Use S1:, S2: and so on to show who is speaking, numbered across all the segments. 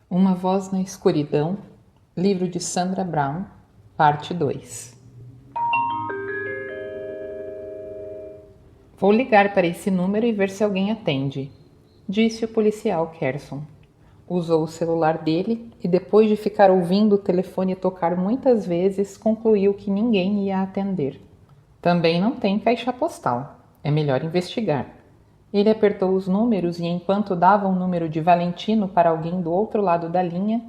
S1: Uma Voz na Escuridão, livro de Sandra Brown, parte 2. Vou ligar para esse número e ver se alguém atende, disse o policial Carson. Usou o celular dele e, depois de ficar ouvindo o telefone tocar muitas vezes, concluiu que ninguém ia atender. Também não tem caixa postal. É melhor investigar. Ele apertou os números e, enquanto dava o número de Valentino para alguém do outro lado da linha,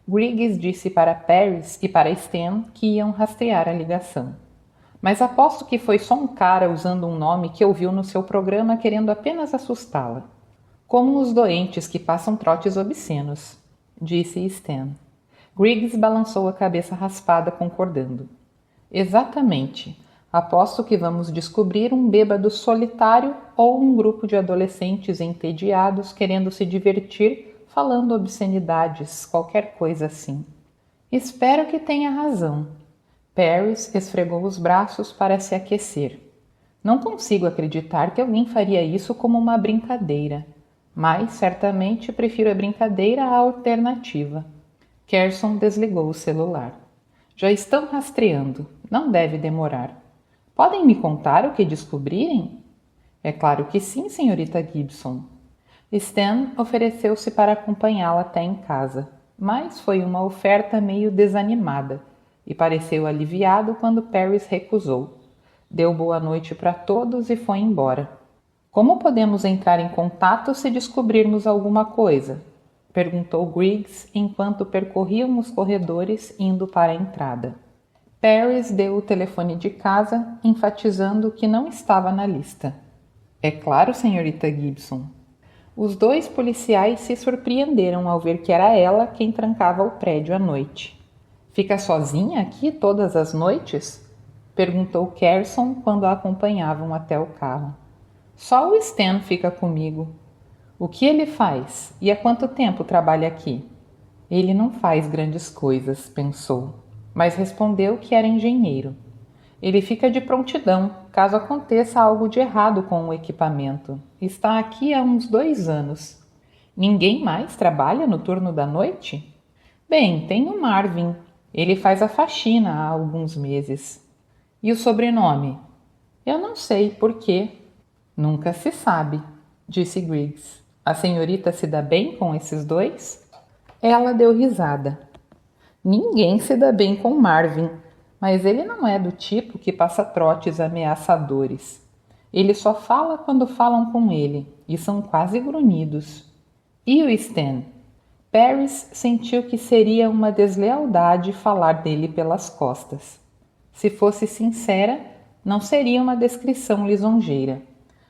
S1: Griggs disse para Paris e para Stan que iam rastrear a ligação. Mas aposto que foi só um cara usando um nome que ouviu no seu programa querendo apenas assustá-la. Como os doentes que passam trotes obscenos, disse Stan. Griggs balançou a cabeça raspada, concordando. Exatamente. Aposto que vamos descobrir um bêbado solitário ou um grupo de adolescentes entediados querendo se divertir falando obscenidades, qualquer coisa assim. Espero que tenha razão. Paris esfregou os braços para se aquecer. Não consigo acreditar que alguém faria isso como uma brincadeira, mas certamente prefiro a brincadeira à alternativa. Carson desligou o celular. Já estão rastreando. Não deve demorar. Podem me contar o que descobrirem? É claro que sim, senhorita Gibson. Stan ofereceu-se para acompanhá-la até em casa, mas foi uma oferta meio desanimada e pareceu aliviado quando Paris recusou. Deu boa noite para todos e foi embora. Como podemos entrar em contato se descobrirmos alguma coisa? Perguntou Griggs enquanto percorriam os corredores indo para a entrada. Paris deu o telefone de casa, enfatizando que não estava na lista. É claro, senhorita Gibson. Os dois policiais se surpreenderam ao ver que era ela quem trancava o prédio à noite. Fica sozinha aqui todas as noites? Perguntou Carson quando a acompanhavam até o carro. Só o Stan fica comigo. O que ele faz? E há quanto tempo trabalha aqui? Ele não faz grandes coisas, pensou, mas respondeu que era engenheiro. Ele fica de prontidão, caso aconteça algo de errado com o equipamento. Está aqui há uns 2 anos. Ninguém mais trabalha no turno da noite? Bem, tem o Marvin. Ele faz a faxina há alguns meses. E o sobrenome? Eu não sei por quê. Nunca se sabe, disse Griggs. A senhorita se dá bem com esses dois? Ela deu risada. Ninguém se dá bem com Marvin, mas ele não é do tipo que passa trotes ameaçadores. Ele só fala quando falam com ele, e são quase grunhidos. E o Stan? Paris sentiu que seria uma deslealdade falar dele pelas costas. Se fosse sincera, não seria uma descrição lisonjeira.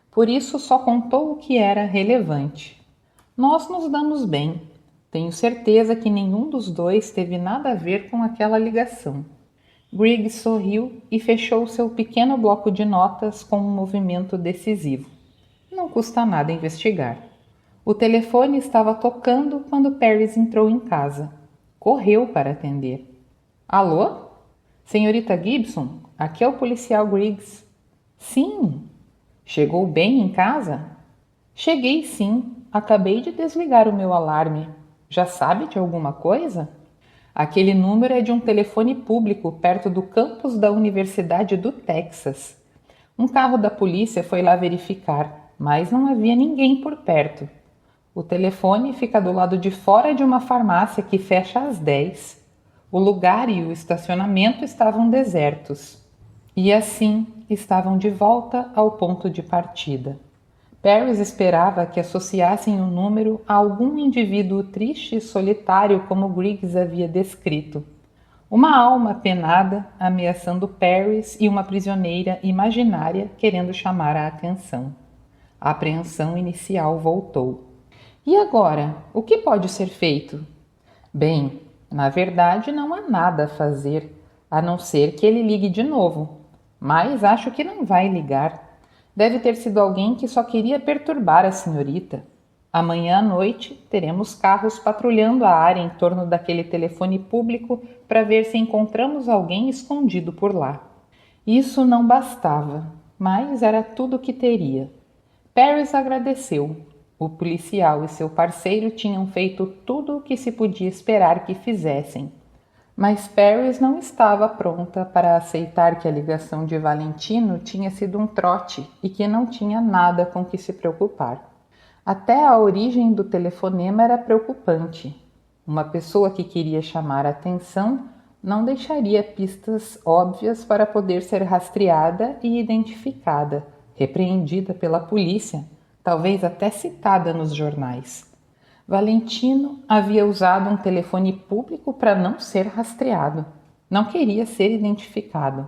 S1: Por isso só contou o que era relevante. Nós nos damos bem. Tenho certeza que nenhum dos dois teve nada a ver com aquela ligação. Griggs sorriu e fechou seu pequeno bloco de notas com um movimento decisivo. Não custa nada investigar. O telefone estava tocando quando Paris entrou em casa. Correu para atender. Alô? Senhorita Gibson, aqui é o policial Griggs. Sim. Chegou bem em casa? Cheguei sim. Acabei de desligar o meu alarme. Já sabe de alguma coisa? Aquele número é de um telefone público perto do campus da Universidade do Texas. Um carro da polícia foi lá verificar, mas não havia ninguém por perto. O telefone fica do lado de fora de uma farmácia que fecha às 10. O lugar e o estacionamento estavam desertos. E assim estavam de volta ao ponto de partida. Paris esperava que associassem o número a algum indivíduo triste e solitário como Griggs havia descrito. Uma alma penada ameaçando Paris e uma prisioneira imaginária querendo chamar a atenção. A apreensão inicial voltou. E agora, o que pode ser feito? Bem, na verdade não há nada a fazer, a não ser que ele ligue de novo. Mas acho que não vai ligar. Deve ter sido alguém que só queria perturbar a senhorita. Amanhã à noite teremos carros patrulhando a área em torno daquele telefone público para ver se encontramos alguém escondido por lá. Isso não bastava, mas era tudo o que teria. Paris agradeceu. O policial e seu parceiro tinham feito tudo o que se podia esperar que fizessem. Mas Paris não estava pronta para aceitar que a ligação de Valentino tinha sido um trote e que não tinha nada com que se preocupar. Até a origem do telefonema era preocupante. Uma pessoa que queria chamar a atenção não deixaria pistas óbvias para poder ser rastreada e identificada, repreendida pela polícia, talvez até citada nos jornais. Valentino havia usado um telefone público para não ser rastreado. Não queria ser identificado.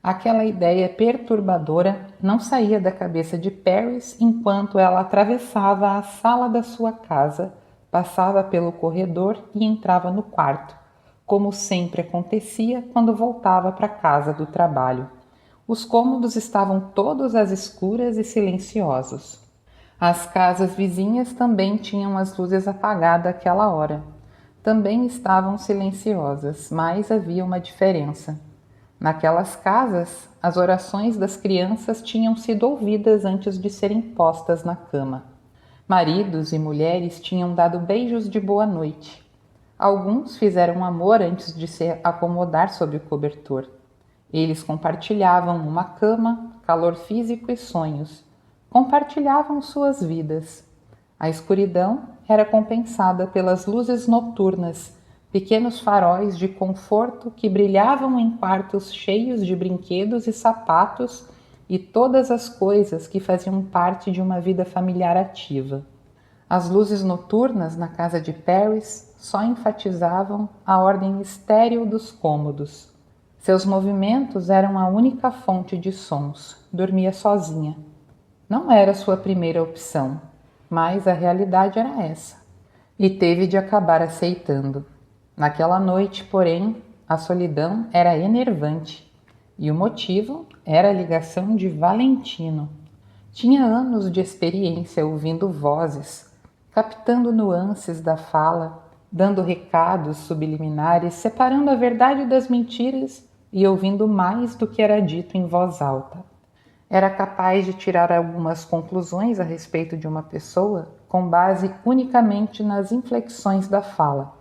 S1: Aquela ideia perturbadora não saía da cabeça de Paris enquanto ela atravessava a sala da sua casa, passava pelo corredor e entrava no quarto, como sempre acontecia quando voltava para a casa do trabalho. Os cômodos estavam todos às escuras e silenciosos. As casas vizinhas também tinham as luzes apagadas àquela hora. Também estavam silenciosas, mas havia uma diferença. Naquelas casas, as orações das crianças tinham sido ouvidas antes de serem postas na cama. Maridos e mulheres tinham dado beijos de boa noite. Alguns fizeram amor antes de se acomodar sob o cobertor. Eles compartilhavam uma cama, calor físico e sonhos. Compartilhavam suas vidas. A escuridão era compensada pelas luzes noturnas, pequenos faróis de conforto que brilhavam em quartos cheios de brinquedos e sapatos e todas as coisas que faziam parte de uma vida familiar ativa. As luzes noturnas na casa de Paris só enfatizavam a ordem estéril dos cômodos. Seus movimentos eram a única fonte de sons. Dormia sozinha. Não era sua primeira opção, mas a realidade era essa. E teve de acabar aceitando. Naquela noite, porém, a solidão era enervante. E o motivo era a ligação de Valentino. Tinha anos de experiência ouvindo vozes, captando nuances da fala, dando recados subliminares, separando a verdade das mentiras e ouvindo mais do que era dito em voz alta. Era capaz de tirar algumas conclusões a respeito de uma pessoa com base unicamente nas inflexões da fala.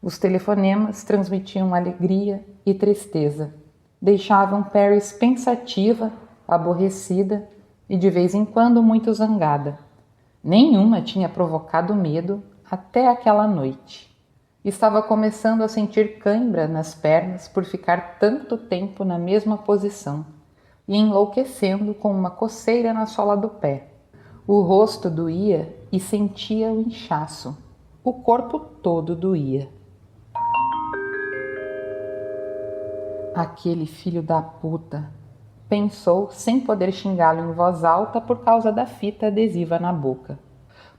S1: Os telefonemas transmitiam alegria e tristeza. Deixavam Paris pensativa, aborrecida e de vez em quando muito zangada. Nenhuma tinha provocado medo até aquela noite. Estava começando a sentir cãibra nas pernas por ficar tanto tempo na mesma posição e enlouquecendo com uma coceira na sola do pé. O rosto doía e sentia o inchaço. O corpo todo doía. Aquele filho da puta, pensou sem poder xingá-lo em voz alta por causa da fita adesiva na boca.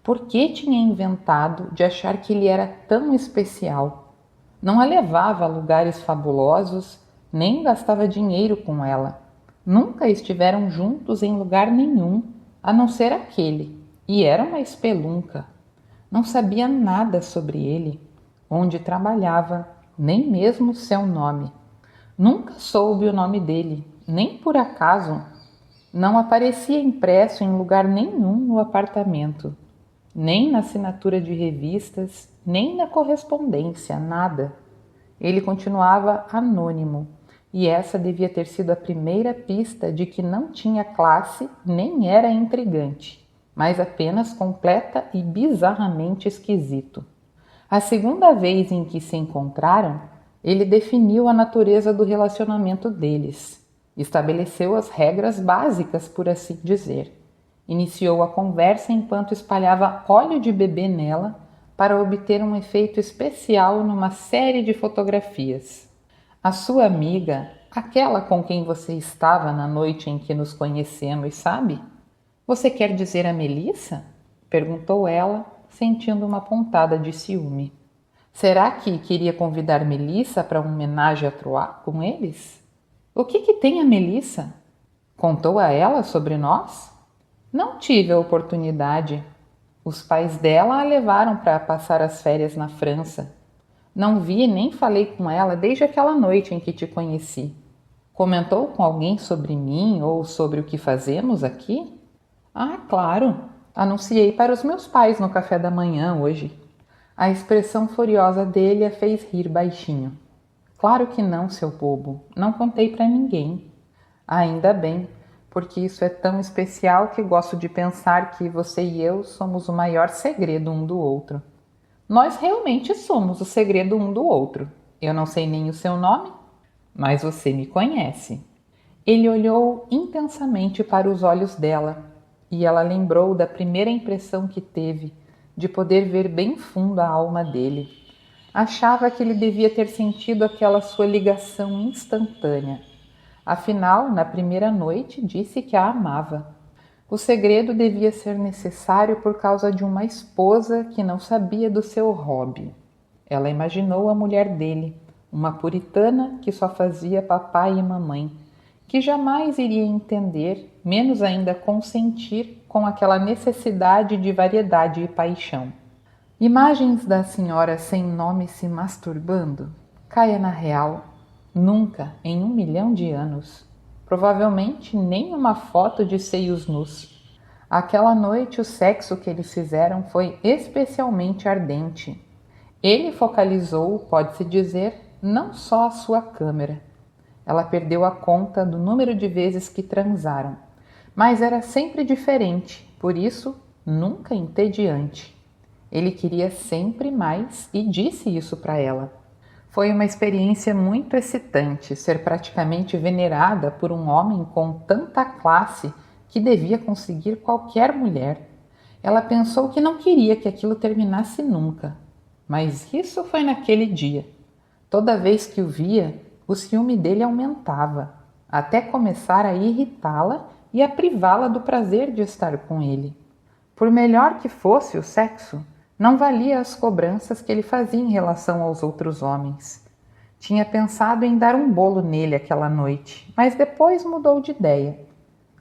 S1: Por que tinha inventado de achar que ele era tão especial? Não a levava a lugares fabulosos, nem gastava dinheiro com ela. Nunca estiveram juntos em lugar nenhum, a não ser aquele, e era uma espelunca. Não sabia nada sobre ele, onde trabalhava, nem mesmo seu nome. Nunca soube o nome dele, nem por acaso. Não aparecia impresso em lugar nenhum no apartamento, nem na assinatura de revistas, nem na correspondência, nada. Ele continuava anônimo, e essa devia ter sido a primeira pista de que não tinha classe nem era intrigante, mas apenas completa e bizarramente esquisito. A segunda vez em que se encontraram, ele definiu a natureza do relacionamento deles, estabeleceu as regras básicas, por assim dizer. Iniciou a conversa enquanto espalhava óleo de bebê nela para obter um efeito especial numa série de fotografias. A sua amiga, aquela com quem você estava na noite em que nos conhecemos, sabe? Você quer dizer a Melissa? Perguntou ela, sentindo uma pontada de ciúme. Será que queria convidar Melissa para uma homenagem à Troá com eles? O que tem a Melissa? Contou a ela sobre nós? Não tive a oportunidade. Os pais dela a levaram para passar as férias na França. Não vi nem falei com ela desde aquela noite em que te conheci. Comentou com alguém sobre mim ou sobre o que fazemos aqui? Ah, claro! Anunciei para os meus pais no café da manhã hoje. A expressão furiosa dele a fez rir baixinho. Claro que não, seu bobo. Não contei para ninguém. Ainda bem, porque isso é tão especial que gosto de pensar que você e eu somos o maior segredo um do outro. Nós realmente somos o segredo um do outro. Eu não sei nem o seu nome, mas você me conhece. Ele olhou intensamente para os olhos dela e ela lembrou da primeira impressão que teve de poder ver bem fundo a alma dele. Achava que ele devia ter sentido aquela sua ligação instantânea. Afinal, na primeira noite, disse que a amava. O segredo devia ser necessário por causa de uma esposa que não sabia do seu hobby. Ela imaginou a mulher dele, uma puritana que só fazia papai e mamãe, que jamais iria entender, menos ainda consentir com aquela necessidade de variedade e paixão. Imagens da senhora sem nome se masturbando? Caia na real. Nunca, em 1.000.000 de anos. Provavelmente nem uma foto de seios nus. Aquela noite o sexo que eles fizeram foi especialmente ardente. Ele focalizou, pode-se dizer, não só a sua câmera. Ela perdeu a conta do número de vezes que transaram, mas era sempre diferente, por isso nunca entediante. Ele queria sempre mais e disse isso para ela. Foi uma experiência muito excitante ser praticamente venerada por um homem com tanta classe que devia conseguir qualquer mulher. Ela pensou que não queria que aquilo terminasse nunca, mas isso foi naquele dia. Toda vez que o via, o ciúme dele aumentava, até começar a irritá-la e a privá-la do prazer de estar com ele. Por melhor que fosse o sexo, não valia as cobranças que ele fazia em relação aos outros homens. Tinha pensado em dar um bolo nele aquela noite, mas depois mudou de ideia.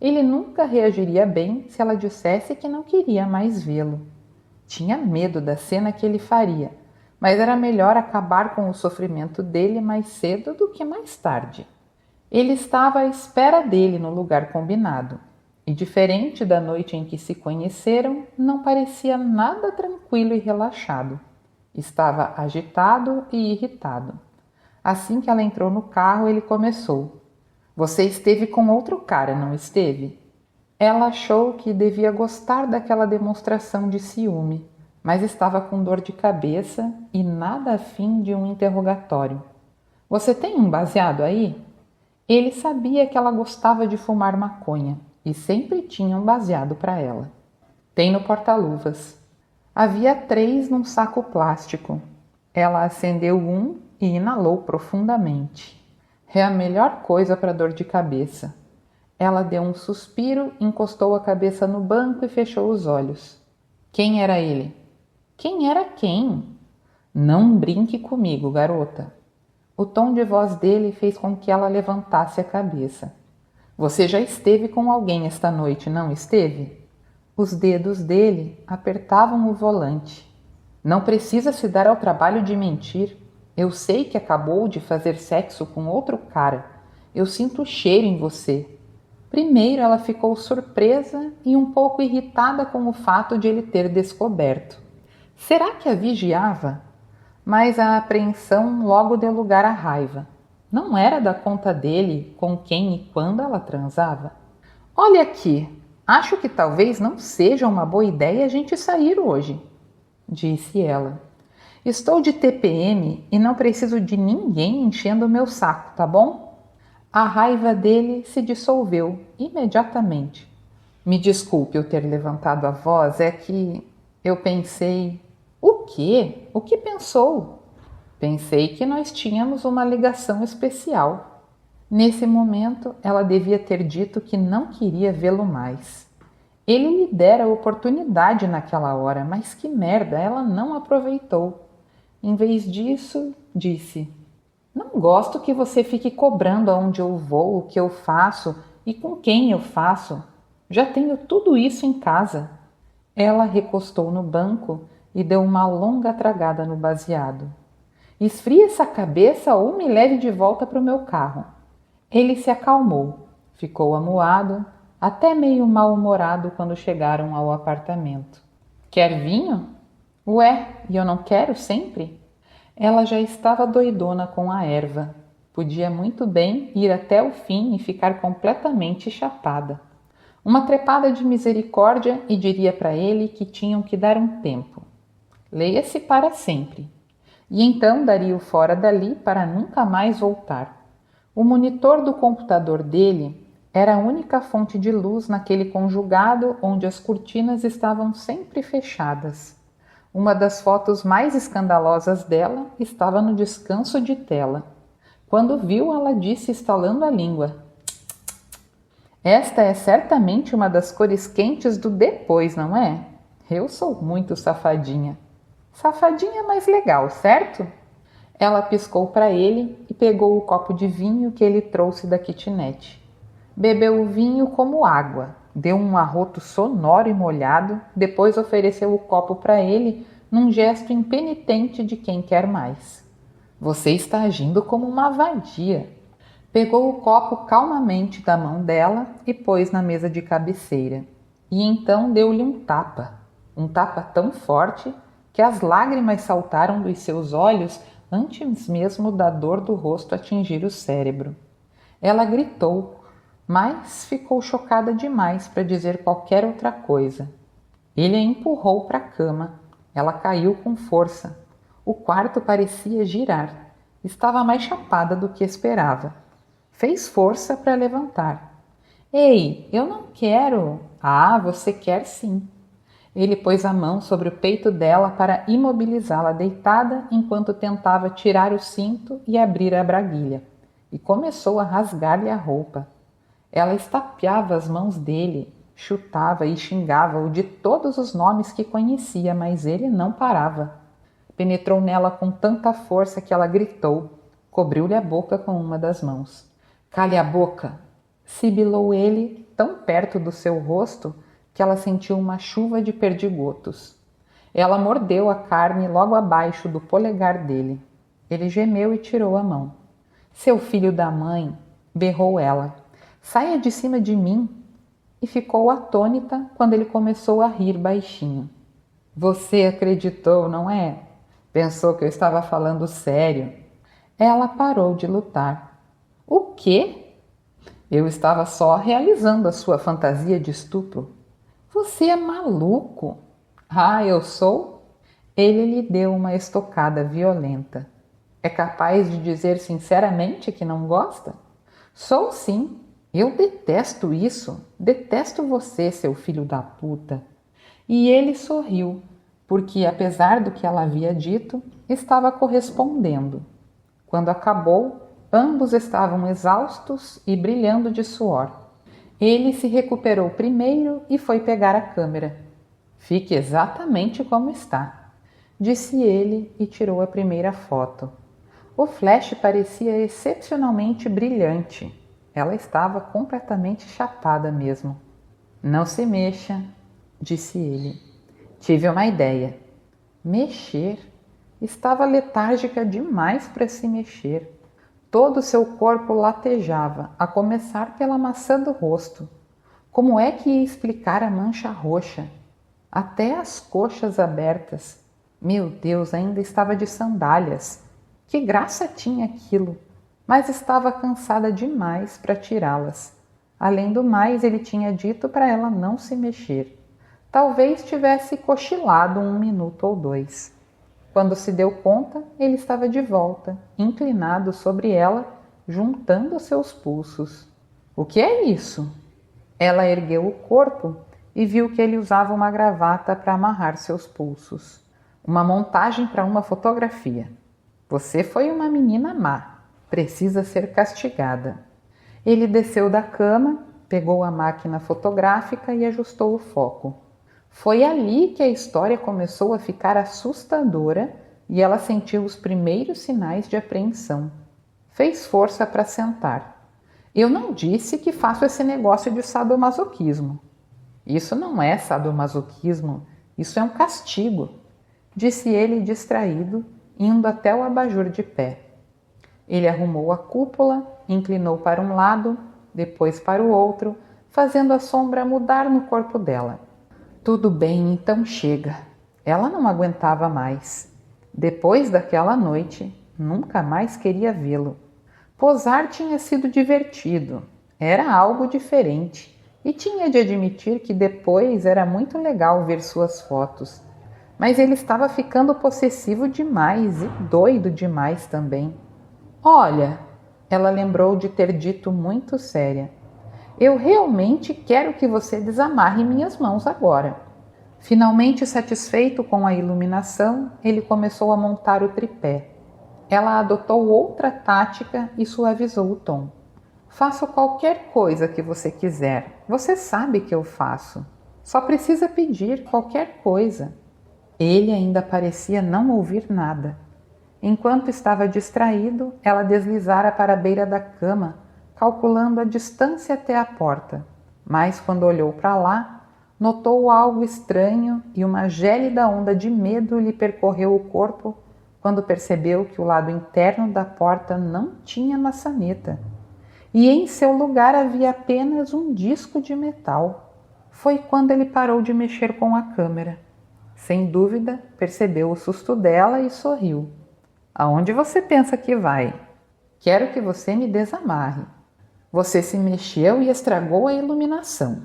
S1: Ele nunca reagiria bem se ela dissesse que não queria mais vê-lo. Tinha medo da cena que ele faria, mas era melhor acabar com o sofrimento dele mais cedo do que mais tarde. Ele estava à espera dele no lugar combinado. E diferente da noite em que se conheceram, não parecia nada tranquilo e relaxado. Estava agitado e irritado. Assim que ela entrou no carro, ele começou. Você esteve com outro cara, não esteve? Ela achou que devia gostar daquela demonstração de ciúme, mas estava com dor de cabeça e nada afim de um interrogatório. Você tem um baseado aí? Ele sabia que ela gostava de fumar maconha e sempre tinha um baseado para ela. Tem no porta-luvas. Havia 3 num saco plástico. Ela acendeu um e inalou profundamente. É a melhor coisa para dor de cabeça. Ela deu um suspiro, encostou a cabeça no banco e fechou os olhos. Quem era ele? Quem era quem? Não brinque comigo, garota. O tom de voz dele fez com que ela levantasse a cabeça. Você já esteve com alguém esta noite, não esteve? Os dedos dele apertavam o volante. Não precisa se dar ao trabalho de mentir. Eu sei que acabou de fazer sexo com outro cara. Eu sinto o cheiro em você. Primeiro ela ficou surpresa e um pouco irritada com o fato de ele ter descoberto. Será que a vigiava? Mas a apreensão logo deu lugar à raiva. Não era da conta dele com quem e quando ela transava? Olha aqui, acho que talvez não seja uma boa ideia a gente sair hoje, disse ela. Estou de TPM e não preciso de ninguém enchendo o meu saco, tá bom? A raiva dele se dissolveu imediatamente. Me desculpe eu ter levantado a voz, é que eu pensei... O quê? O que pensou? Pensei que nós tínhamos uma ligação especial. Nesse momento, ela devia ter dito que não queria vê-lo mais. Ele lhe dera a oportunidade naquela hora, mas que merda, ela não aproveitou. Em vez disso, disse: Não gosto que você fique cobrando aonde eu vou, o que eu faço e com quem eu faço. Já tenho tudo isso em casa. Ela recostou no banco e deu uma longa tragada no baseado. Esfrie essa cabeça ou me leve de volta para o meu carro. Ele se acalmou, ficou amuado, até meio mal-humorado quando chegaram ao apartamento. Quer vinho? Ué, e eu não quero sempre? Ela já estava doidona com a erva. Podia muito bem ir até o fim e ficar completamente chapada. Uma trepada de misericórdia e diria para ele que tinham que dar um tempo. Leia-se para sempre. E então daria-o fora dali para nunca mais voltar. O monitor do computador dele era a única fonte de luz naquele conjugado onde as cortinas estavam sempre fechadas. Uma das fotos mais escandalosas dela estava no descanso de tela. Quando viu, ela disse estalando a língua: "Esta é certamente uma das cores quentes do depois, não é? Eu sou muito safadinha." "Safadinha, mas legal, certo?" Ela piscou para ele e pegou o copo de vinho que ele trouxe da kitnet. Bebeu o vinho como água, deu um arroto sonoro e molhado, depois ofereceu o copo para ele num gesto impenitente de quem quer mais. "Você está agindo como uma vadia." Pegou o copo calmamente da mão dela e pôs na mesa de cabeceira. E então deu-lhe um tapa tão forte que as lágrimas saltaram dos seus olhos antes mesmo da dor do rosto atingir o cérebro. Ela gritou, mas ficou chocada demais para dizer qualquer outra coisa. Ele a empurrou para a cama. Ela caiu com força. O quarto parecia girar. Estava mais chapada do que esperava. Fez força para levantar. "Ei, eu não quero." "Ah, você quer sim." Ele pôs a mão sobre o peito dela para imobilizá-la deitada enquanto tentava tirar o cinto e abrir a braguilha, e começou a rasgar-lhe a roupa. Ela estapeava as mãos dele, chutava e xingava-o de todos os nomes que conhecia, mas ele não parava. Penetrou nela com tanta força que ela gritou, cobriu-lhe a boca com uma das mãos. "Cale a boca!" sibilou ele, tão perto do seu rosto que ela sentiu uma chuva de perdigotos. Ela mordeu a carne logo abaixo do polegar dele. Ele gemeu e tirou a mão. "Seu filho da mãe!" berrou ela. "Saia de cima de mim!" E ficou atônita quando ele começou a rir baixinho. "Você acreditou, não é? Pensou que eu estava falando sério." Ela parou de lutar. "O quê?" "Eu estava só realizando a sua fantasia de estupro." "Você é maluco." "Ah, eu sou?" Ele lhe deu uma estocada violenta. "É capaz de dizer sinceramente que não gosta?" "Sou sim. Eu detesto isso. Detesto você, seu filho da puta." E ele sorriu, porque, apesar do que ela havia dito, estava correspondendo. Quando acabou, ambos estavam exaustos e brilhando de suor. Ele se recuperou primeiro e foi pegar a câmera. "Fique exatamente como está," disse ele e tirou a primeira foto. O flash parecia excepcionalmente brilhante. Ela estava completamente chapada mesmo. "Não se mexa," disse ele. "Tive uma ideia." Mexer? Estava letárgica demais para se mexer. Todo seu corpo latejava, a começar pela maçã do rosto. Como é que ia explicar a mancha roxa? Até as coxas abertas. Meu Deus, ainda estava de sandálias. Que graça tinha aquilo! Mas estava cansada demais para tirá-las. Além do mais, ele tinha dito para ela não se mexer. Talvez tivesse cochilado 1 minuto ou 2. Quando se deu conta, ele estava de volta, inclinado sobre ela, juntando seus pulsos. "O que é isso?" Ela ergueu o corpo e viu que ele usava uma gravata para amarrar seus pulsos. "Uma montagem para uma fotografia. Você foi uma menina má. Precisa ser castigada." Ele desceu da cama, pegou a máquina fotográfica e ajustou o foco. Foi ali que a história começou a ficar assustadora e ela sentiu os primeiros sinais de apreensão. Fez força para sentar. "Eu não disse que faço esse negócio de sadomasoquismo." "Isso não é sadomasoquismo, isso é um castigo," disse ele distraído, indo até o abajur de pé. Ele arrumou a cúpula, inclinou para um lado, depois para o outro, fazendo a sombra mudar no corpo dela. Tudo bem, então chega. Ela não aguentava mais. Depois daquela noite, nunca mais queria vê-lo. Posar tinha sido divertido, era algo diferente, e tinha de admitir que depois era muito legal ver suas fotos. Mas ele estava ficando possessivo demais e doido demais também. Olha, ela lembrou de ter dito muito séria. Eu realmente quero que você desamarre minhas mãos agora. Finalmente satisfeito com a iluminação, ele começou a montar o tripé. Ela adotou outra tática e suavizou o tom. Faço qualquer coisa que você quiser. Você sabe que eu faço. Só precisa pedir qualquer coisa. Ele ainda parecia não ouvir nada. Enquanto estava distraído, ela deslizara para a beira da cama, calculando a distância até a porta. Mas quando olhou para lá, notou algo estranho e uma gélida onda de medo lhe percorreu o corpo quando percebeu que o lado interno da porta não tinha maçaneta. E em seu lugar havia apenas um disco de metal. Foi quando ele parou de mexer com a câmera. Sem dúvida, percebeu o susto dela e sorriu. Aonde você pensa que vai? Quero que você me desamarre. Você se mexeu e estragou a iluminação.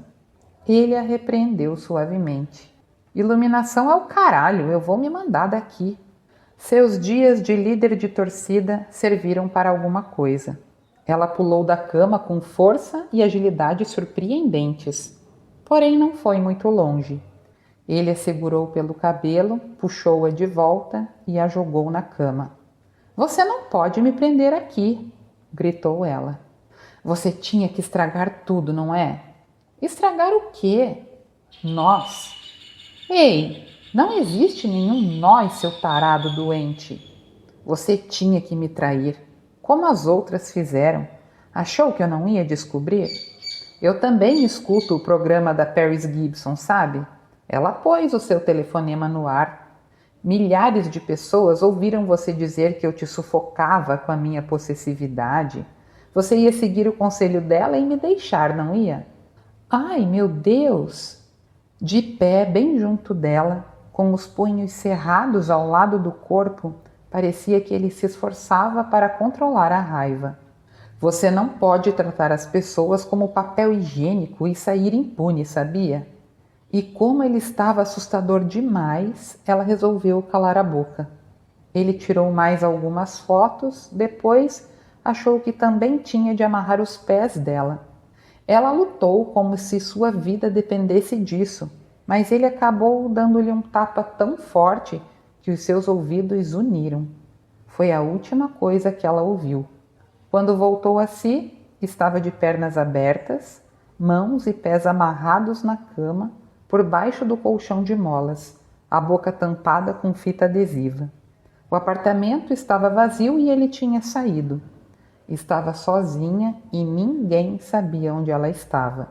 S1: Ele a repreendeu suavemente. Iluminação é o caralho, eu vou me mandar daqui. Seus dias de líder de torcida serviram para alguma coisa. Ela pulou da cama com força e agilidade surpreendentes. Porém, não foi muito longe. Ele a segurou pelo cabelo, puxou-a de volta e a jogou na cama. Você não pode me prender aqui, gritou ela. Você tinha que estragar tudo, não é? Estragar o quê? Nós. Ei, não existe nenhum nós, seu tarado doente. Você tinha que me trair, como as outras fizeram. Achou que eu não ia descobrir? Eu também escuto o programa da Paris Gibson, sabe? Ela pôs o seu telefonema no ar. Milhares de pessoas ouviram você dizer que eu te sufocava com a minha possessividade. Você ia seguir o conselho dela e me deixar, não ia? Ai, meu Deus! De pé, bem junto dela, com os punhos cerrados ao lado do corpo, parecia que ele se esforçava para controlar a raiva. Você não pode tratar as pessoas como papel higiênico e sair impune, sabia? E como ele estava assustador demais, ela resolveu calar a boca. Ele tirou mais algumas fotos, depois achou que também tinha de amarrar os pés dela. Ela lutou como se sua vida dependesse disso, mas ele acabou dando-lhe um tapa tão forte que os seus ouvidos uniram. Foi a última coisa que ela ouviu. Quando voltou a si, estava de pernas abertas, mãos e pés amarrados na cama, por baixo do colchão de molas, a boca tampada com fita adesiva. O apartamento estava vazio e ele tinha saído. Estava sozinha e ninguém sabia onde ela estava.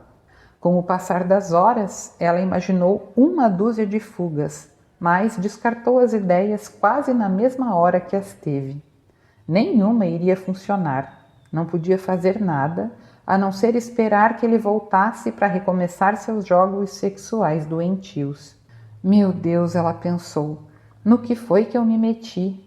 S1: Com o passar das horas, ela imaginou uma dúzia de fugas, mas descartou as ideias quase na mesma hora que as teve. Nenhuma iria funcionar. Não podia fazer nada, a não ser esperar que ele voltasse para recomeçar seus jogos sexuais doentios. Meu Deus, ela pensou, no que foi que eu me meti?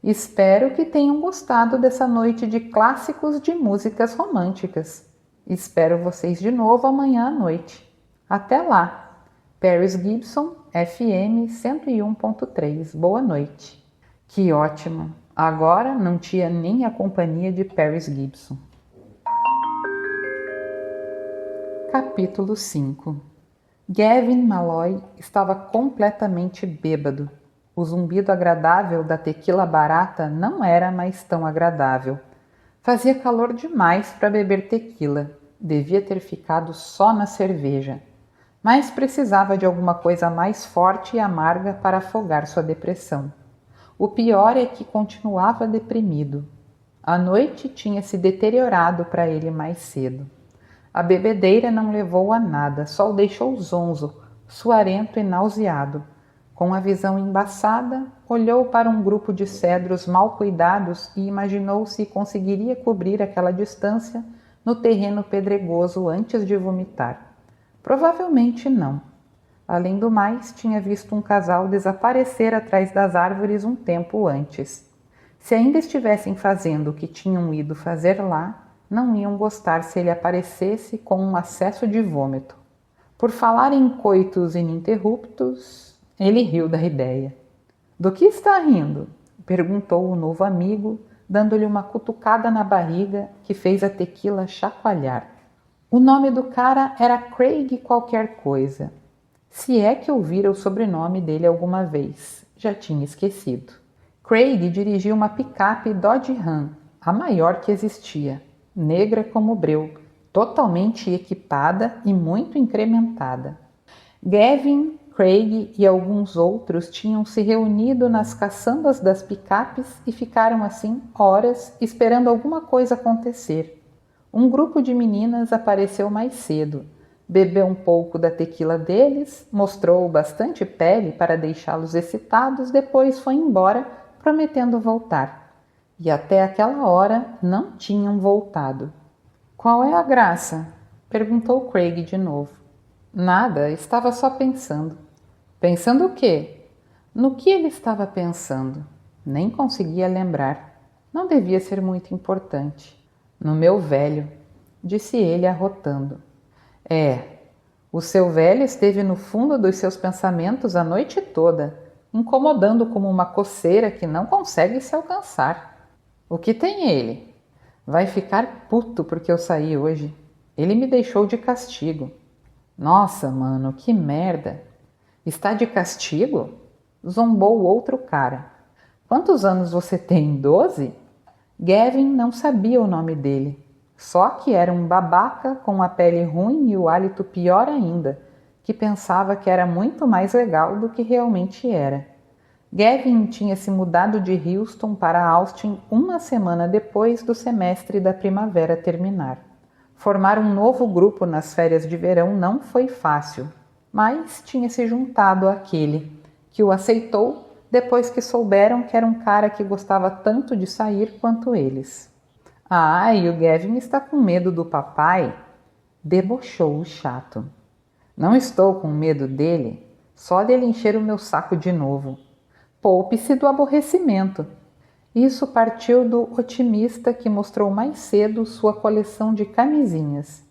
S1: Espero que tenham gostado dessa noite de clássicos de músicas românticas. Espero vocês de novo amanhã à noite. Até lá! Paris Gibson, FM 101.3. Boa noite. Que ótimo! Agora não tinha nem a companhia de Paris Gibson. Capítulo 5. Gavin Malloy estava completamente bêbado. O zumbido agradável da tequila barata não era mais tão agradável. Fazia calor demais para beber tequila. Devia ter ficado só na cerveja. Mas precisava de alguma coisa mais forte e amarga para afogar sua depressão. O pior é que continuava deprimido. A noite tinha se deteriorado para ele mais cedo. A bebedeira não levou a nada, só o deixou zonzo, suarento e nauseado. Com a visão embaçada, olhou para um grupo de cedros mal cuidados e imaginou se conseguiria cobrir aquela distância no terreno pedregoso antes de vomitar. Provavelmente não. Além do mais, tinha visto um casal desaparecer atrás das árvores um tempo antes. Se ainda estivessem fazendo o que tinham ido fazer lá, não iam gostar se ele aparecesse com um acesso de vômito. Por falar em coitos ininterruptos, ele riu da ideia. Do que está rindo? Perguntou o novo amigo, dando-lhe uma cutucada na barriga que fez a tequila chacoalhar. O nome do cara era Craig qualquer coisa. Se é que ouvira o sobrenome dele alguma vez, já tinha esquecido. Craig dirigia uma picape Dodge Ram, a maior que existia, negra como breu, totalmente equipada e muito incrementada. Gavin, Craig e alguns outros tinham se reunido nas caçambas das picapes e ficaram assim horas esperando alguma coisa acontecer. Um grupo de meninas apareceu mais cedo, bebeu um pouco da tequila deles, mostrou bastante pele para deixá-los excitados, depois foi embora, prometendo voltar. E até aquela hora não tinham voltado. Qual é a graça? Perguntou Craig de novo. Nada, estava só pensando. Pensando o quê? No que ele estava pensando? Nem conseguia lembrar. Não devia ser muito importante. No meu velho, disse ele arrotando. O seu velho esteve no fundo dos seus pensamentos a noite toda, incomodando como uma coceira que não consegue se alcançar. O que tem ele? Vai ficar puto porque eu saí hoje. Ele me deixou de castigo. Nossa, mano, que merda. Está de castigo? Zombou o outro cara. Quantos anos você tem? 12? Gavin não sabia o nome dele. Só que era um babaca com a pele ruim e o hálito pior ainda, que pensava que era muito mais legal do que realmente era. Gavin tinha se mudado de Houston para Austin uma semana depois do semestre da primavera terminar. Formar um novo grupo nas férias de verão não foi fácil, mas tinha se juntado àquele, que o aceitou depois que souberam que era um cara que gostava tanto de sair quanto eles. E o Gavin está com medo do papai? Debochou o chato. Não estou com medo dele, só dele encher o meu saco de novo. Poupe-se do aborrecimento. Isso partiu do otimista que mostrou mais cedo sua coleção de camisinhas.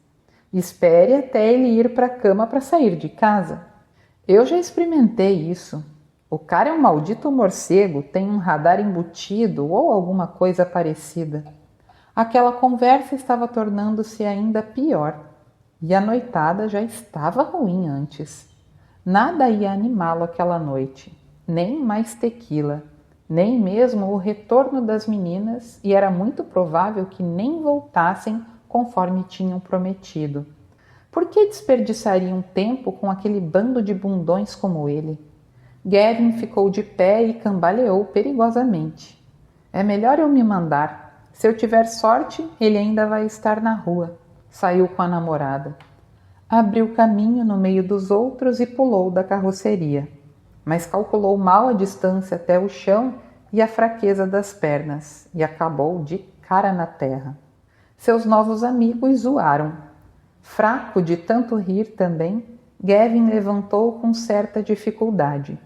S1: Espere até ele ir para a cama para sair de casa. Eu já experimentei isso. O cara é um maldito morcego, tem um radar embutido ou alguma coisa parecida. Aquela conversa estava tornando-se ainda pior, e a noitada já estava ruim antes. Nada ia animá-lo aquela noite, nem mais tequila, nem mesmo o retorno das meninas, e era muito provável que nem voltassem conforme tinham prometido. Por que desperdiçariam tempo com aquele bando de bundões como ele? Gavin ficou de pé e cambaleou perigosamente. É melhor eu me mandar. Se eu tiver sorte, ele ainda vai estar na rua. Saiu com a namorada. Abriu caminho no meio dos outros e pulou da carroceria. Mas calculou mal a distância até o chão e a fraqueza das pernas, e acabou de cara na terra. Seus novos amigos zoaram. Fraco de tanto rir também, Gavin levantou com certa dificuldade.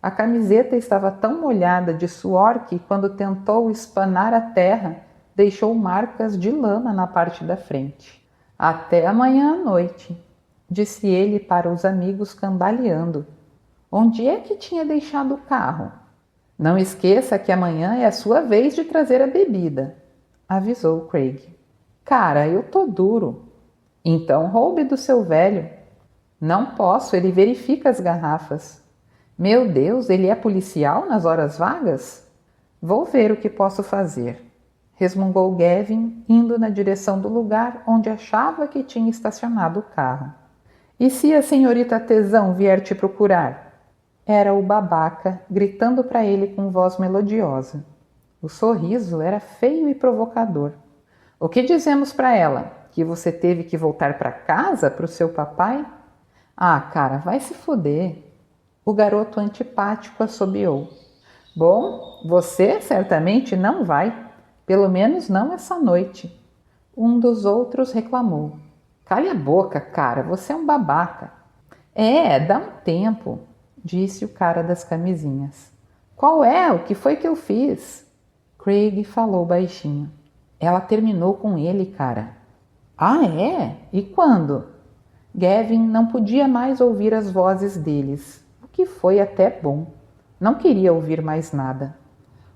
S1: A camiseta estava tão molhada de suor que, quando tentou espanar a terra, deixou marcas de lama na parte da frente. Até amanhã à noite, disse ele para os amigos cambaleando. Onde é que tinha deixado o carro? Não esqueça que amanhã é a sua vez de trazer a bebida, avisou Craig. Cara, eu tô duro. Então roube do seu velho. Não posso, ele verifica as garrafas. Meu Deus, ele é policial nas horas vagas? Vou ver o que posso fazer, resmungou Gavin, indo na direção do lugar onde achava que tinha estacionado o carro. E se a senhorita Tesão vier te procurar? Era o babaca, gritando para ele com voz melodiosa. O sorriso era feio e provocador. O que dizemos para ela? Que você teve que voltar para casa, para o seu papai? Cara, vai se foder. O garoto antipático assobiou. Bom, você certamente não vai. Pelo menos não essa noite. Um dos outros reclamou. Cale a boca, cara, você é um babaca. Dá um tempo, disse o cara das camisinhas. Qual é? O que foi que eu fiz? Craig falou baixinho. Ela terminou com ele, cara. Ah, é? E quando? Gavin não podia mais ouvir as vozes deles, o que foi até bom. Não queria ouvir mais nada.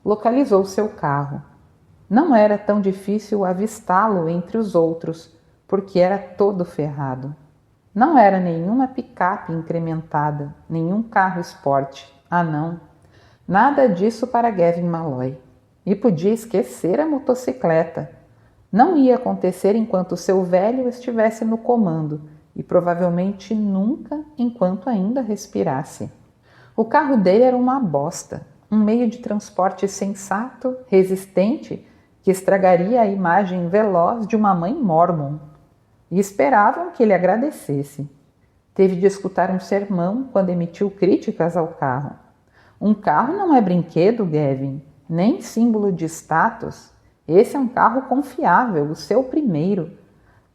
S1: Localizou seu carro. Não era tão difícil avistá-lo entre os outros, porque era todo ferrado. Não era nenhuma picape incrementada, nenhum carro esporte. Ah, não. Nada disso para Gavin Malloy. E podia esquecer a motocicleta. Não ia acontecer enquanto seu velho estivesse no comando e provavelmente nunca enquanto ainda respirasse. O carro dele era uma bosta, um meio de transporte sensato, resistente, que estragaria a imagem veloz de uma mãe mórmon. E esperavam que ele agradecesse. Teve de escutar um sermão quando emitiu críticas ao carro. Um carro não é brinquedo, Gavin, nem símbolo de status. Esse é um carro confiável, o seu primeiro.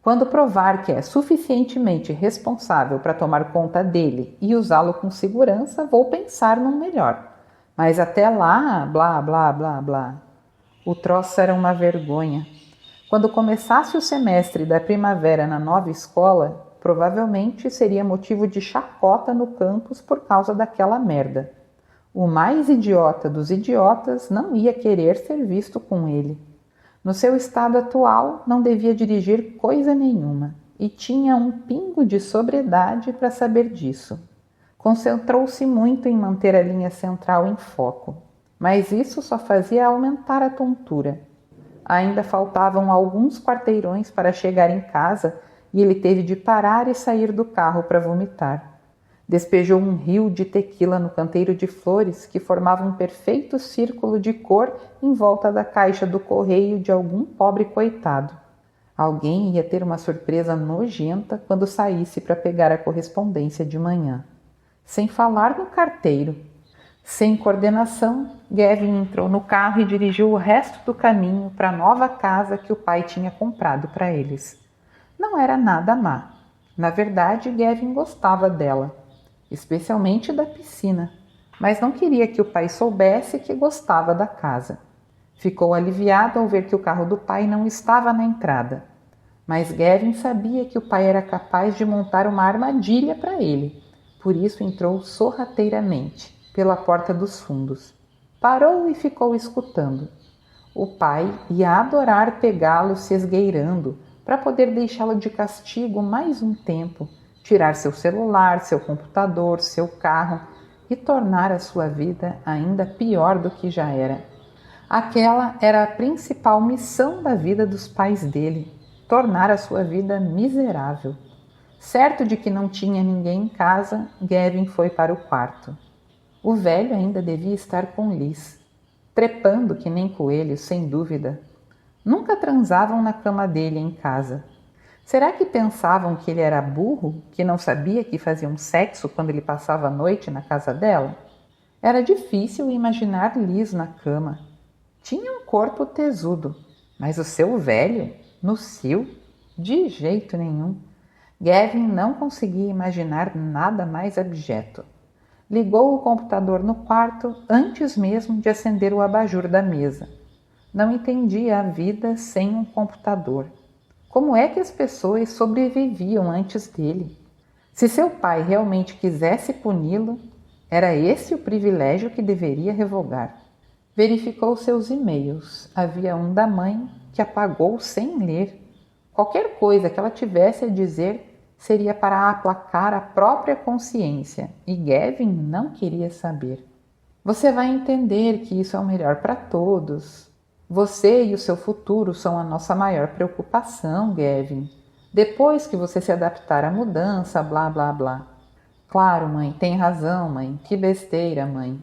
S1: Quando provar que é suficientemente responsável para tomar conta dele e usá-lo com segurança, vou pensar num melhor. Mas até lá, blá, blá, blá, blá. O troço era uma vergonha. Quando começasse o semestre da primavera na nova escola, provavelmente seria motivo de chacota no campus por causa daquela merda. O mais idiota dos idiotas não ia querer ser visto com ele. No seu estado atual, não devia dirigir coisa nenhuma e tinha um pingo de sobriedade para saber disso. Concentrou-se muito em manter a linha central em foco, mas isso só fazia aumentar a tontura. Ainda faltavam alguns quarteirões para chegar em casa e ele teve de parar e sair do carro para vomitar. Despejou um rio de tequila no canteiro de flores que formava um perfeito círculo de cor em volta da caixa do correio de algum pobre coitado. Alguém ia ter uma surpresa nojenta quando saísse para pegar a correspondência de manhã. Sem falar no carteiro. Sem coordenação, Gavin entrou no carro e dirigiu o resto do caminho para a nova casa que o pai tinha comprado para eles. Não era nada má. Na verdade, Gavin gostava dela, especialmente da piscina, mas não queria que o pai soubesse que gostava da casa. Ficou aliviado ao ver que o carro do pai não estava na entrada. Mas Gavin sabia que o pai era capaz de montar uma armadilha para ele, por isso entrou sorrateiramente pela porta dos fundos. Parou e ficou escutando. O pai ia adorar pegá-lo se esgueirando para poder deixá-lo de castigo mais um tempo, tirar seu celular, seu computador, seu carro e tornar a sua vida ainda pior do que já era. Aquela era a principal missão da vida dos pais dele, tornar a sua vida miserável. Certo de que não tinha ninguém em casa, Gavin foi para o quarto. O velho ainda devia estar com Liz, trepando que nem coelho, sem dúvida. Nunca transavam na cama dele em casa. Será que pensavam que ele era burro, que não sabia que faziam sexo quando ele passava a noite na casa dela? Era difícil imaginar Liz na cama. Tinha um corpo tesudo, mas o seu velho, no cio, de jeito nenhum. Gavin não conseguia imaginar nada mais abjeto. Ligou o computador no quarto antes mesmo de acender o abajur da mesa. Não entendia a vida sem um computador. Como é que as pessoas sobreviviam antes dele? Se seu pai realmente quisesse puni-lo, era esse o privilégio que deveria revogar. Verificou seus e-mails. Havia um da mãe que apagou sem ler. Qualquer coisa que ela tivesse a dizer seria para aplacar a própria consciência, e Gavin não queria saber. Você vai entender que isso é o melhor para todos. Você e o seu futuro são a nossa maior preocupação, Gavin. Depois que você se adaptar à mudança, blá, blá, blá. Claro, mãe, tem razão, mãe. Que besteira, mãe.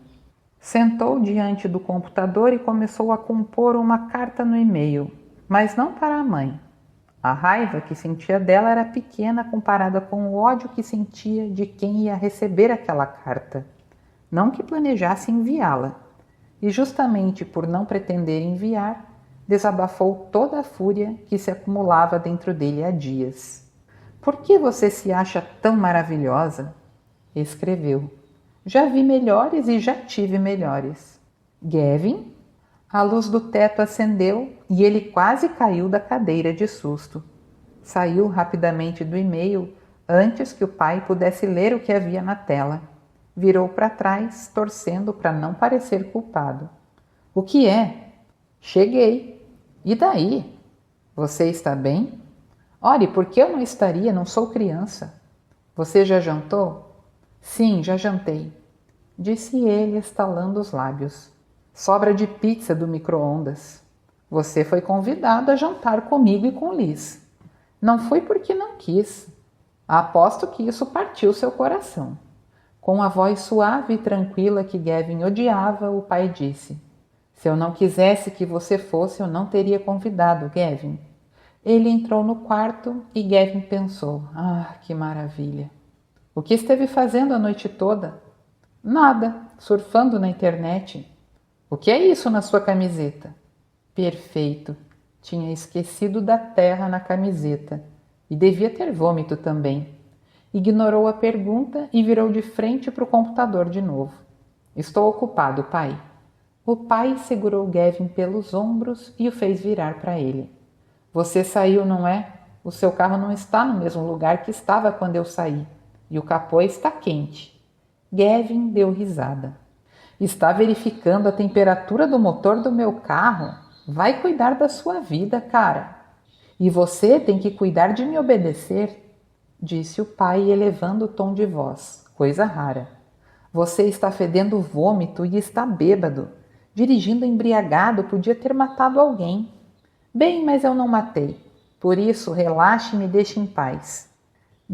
S1: Sentou diante do computador e começou a compor uma carta no e-mail, mas não para a mãe. A raiva que sentia dela era pequena comparada com o ódio que sentia de quem ia receber aquela carta. Não que planejasse enviá-la. E justamente por não pretender enviar, desabafou toda a fúria que se acumulava dentro dele há dias. Por que você se acha tão maravilhosa? Escreveu. Já vi melhores e já tive melhores. Gavin? A luz do teto acendeu e ele quase caiu da cadeira de susto. Saiu rapidamente do e-mail antes que o pai pudesse ler o que havia na tela. Virou para trás, torcendo para não parecer culpado. O que é? Cheguei. E daí? Você está bem? Ore, por que eu não estaria? Não sou criança. Você já jantou? Sim, já jantei, disse ele, estalando os lábios. Sobra de pizza do micro-ondas. Você foi convidado a jantar comigo e com Liz. Não fui porque não quis. Aposto que isso partiu seu coração. Com a voz suave e tranquila que Gavin odiava, o pai disse: Se eu não quisesse que você fosse, eu não teria convidado, Gavin. Ele entrou no quarto e Gavin pensou: Ah, que maravilha! O que esteve fazendo a noite toda? Nada, surfando na internet. O que é isso na sua camiseta? Perfeito. Tinha esquecido da terra na camiseta. E devia ter vômito também. Ignorou a pergunta e virou de frente para o computador de novo. Estou ocupado, pai. O pai segurou Gavin pelos ombros e o fez virar para ele. Você saiu, não é? O seu carro não está no mesmo lugar que estava quando eu saí. E o capô está quente. Gavin deu risada. Está verificando a temperatura do motor do meu carro? Vai cuidar da sua vida, cara. E você tem que cuidar de me obedecer, disse o pai, elevando o tom de voz, coisa rara. Você está fedendo vômito e está bêbado. Dirigindo embriagado, podia ter matado alguém. Bem, mas eu não matei. Por isso, relaxe e me deixe em paz.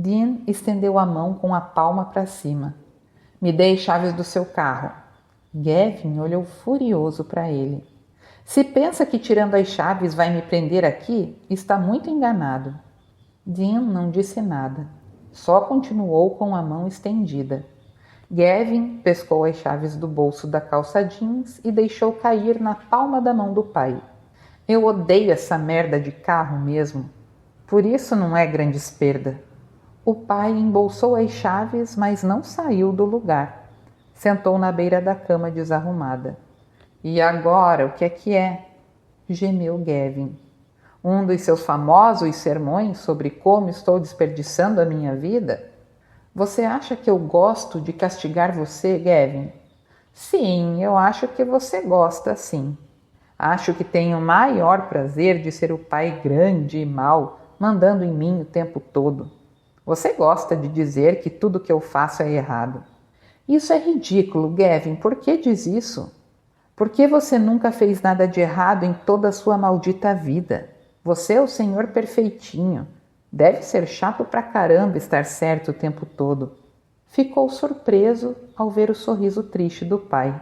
S1: Dean estendeu a mão com a palma para cima. Me dê as chaves do seu carro. Gavin olhou furioso para ele. Se pensa que tirando as chaves vai me prender aqui, está muito enganado. Dean não disse nada. Só continuou com a mão estendida. Gavin pescou as chaves do bolso da calça jeans e deixou cair na palma da mão do pai. Eu odeio essa merda de carro mesmo. Por isso não é grande perda. O pai embolsou as chaves, mas não saiu do lugar. Sentou na beira da cama desarrumada. E agora, o que é? Gemeu Gavin. Um dos seus famosos sermões sobre como estou desperdiçando a minha vida? Você acha que eu gosto de castigar você, Gavin? Sim, eu acho que você gosta, sim. Acho que tenho o maior prazer de ser o pai grande e mau, mandando em mim o tempo todo. Você gosta de dizer que tudo que eu faço é errado. Isso é ridículo, Gavin. Por que diz isso? Porque você nunca fez nada de errado em toda a sua maldita vida. Você é o senhor perfeitinho. Deve ser chato pra caramba estar certo o tempo todo. Ficou surpreso ao ver o sorriso triste do pai.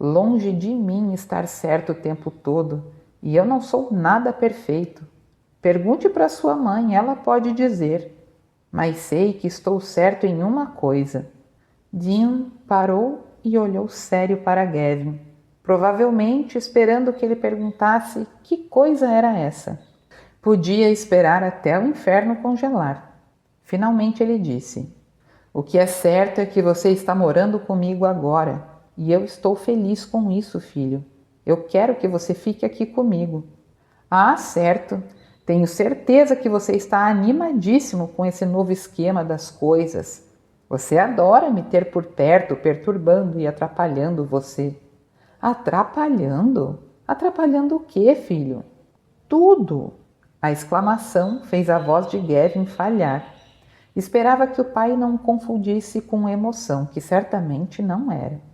S1: Longe de mim estar certo o tempo todo, e eu não sou nada perfeito. Pergunte para sua mãe, ela pode dizer. Mas sei que estou certo em uma coisa. Dean parou e olhou sério para Gavin, provavelmente esperando que ele perguntasse que coisa era essa. Podia esperar até o inferno congelar. Finalmente ele disse: O que é certo é que você está morando comigo agora, e eu estou feliz com isso, filho. Eu quero que você fique aqui comigo. Ah, certo. Tenho certeza que você está animadíssimo com esse novo esquema das coisas. Você adora me ter por perto, perturbando e atrapalhando você. Atrapalhando? Atrapalhando o quê, filho? Tudo! A exclamação fez a voz de Gavin falhar. Esperava que o pai não confundisse com emoção, que certamente não era.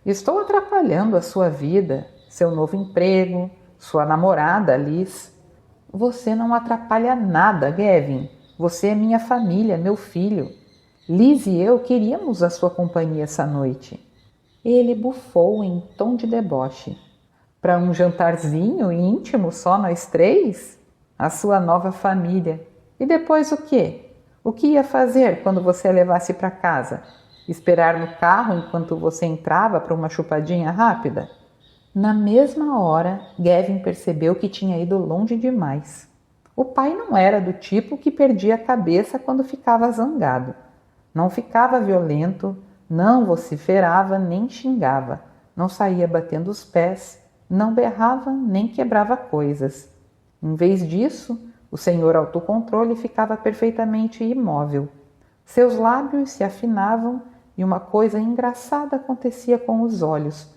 S1: Estou atrapalhando a sua vida, seu novo emprego, sua namorada, Liz. Você não atrapalha nada, Gavin. Você é minha família, meu filho. Liz e eu queríamos a sua companhia essa noite. Ele bufou em tom de deboche. Para um jantarzinho íntimo só nós três? A sua nova família. E depois o quê? O que ia fazer quando você a levasse para casa? Esperar no carro enquanto você entrava para uma chupadinha rápida? Na mesma hora, Gavin percebeu que tinha ido longe demais. O pai não era do tipo que perdia a cabeça quando ficava zangado. Não ficava violento, não vociferava nem xingava, não saía batendo os pés, não berrava nem quebrava coisas. Em vez disso, o senhor autocontrole ficava perfeitamente imóvel. Seus lábios se afinavam e uma coisa engraçada acontecia com os olhos,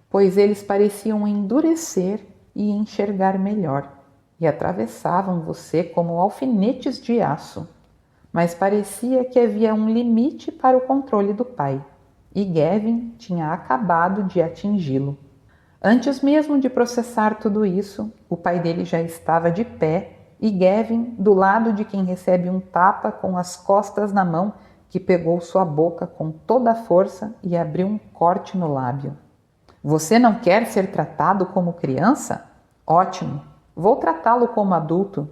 S1: pois eles pareciam endurecer e enxergar melhor, e atravessavam você como alfinetes de aço. Mas parecia que havia um limite para o controle do pai, e Gavin tinha acabado de atingi-lo. Antes mesmo de processar tudo isso, o pai dele já estava de pé e Gavin do lado de quem recebe um tapa com as costas na mão que pegou sua boca com toda a força e abriu um corte no lábio. Você não quer ser tratado como criança? Ótimo, vou tratá-lo como adulto.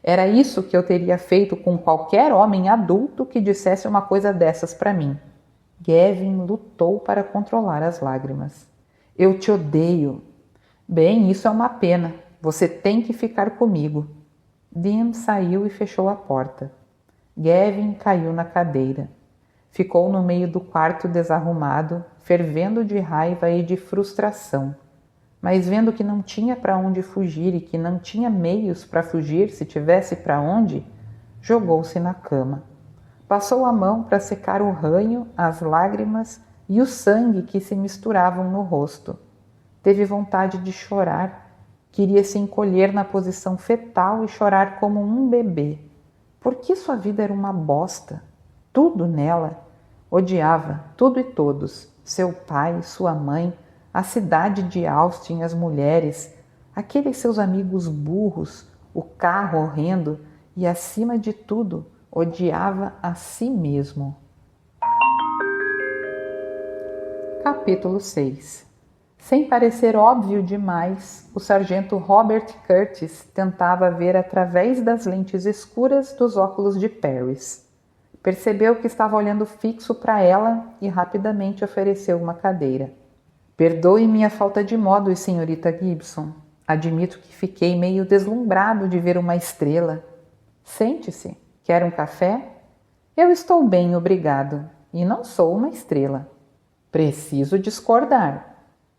S1: Era isso que eu teria feito com qualquer homem adulto que dissesse uma coisa dessas para mim. Gavin lutou para controlar as lágrimas. Eu te odeio. Bem, isso é uma pena. Você tem que ficar comigo. Dean saiu e fechou a porta. Gavin caiu na cadeira. Ficou no meio do quarto desarrumado, fervendo de raiva e de frustração. Mas vendo que não tinha para onde fugir e que não tinha meios para fugir se tivesse para onde, jogou-se na cama. Passou a mão para secar o ranho, as lágrimas e o sangue que se misturavam no rosto. Teve vontade de chorar. Queria se encolher na posição fetal e chorar como um bebê. Porque sua vida era uma bosta. Tudo nela. Odiava tudo e todos. Seu pai, sua mãe, a cidade de Austin, as mulheres, aqueles seus amigos burros, o carro horrendo e, acima de tudo, odiava a si mesmo. Capítulo 6. Sem parecer óbvio demais, o sargento Robert Curtis tentava ver através das lentes escuras dos óculos de Paris. Percebeu que estava olhando fixo para ela e rapidamente ofereceu uma cadeira. Perdoe minha falta de modos, senhorita Gibson. Admito que fiquei meio deslumbrado de ver uma estrela. Sente-se. Quer um café? Eu estou bem, obrigado. E não sou uma estrela. Preciso discordar.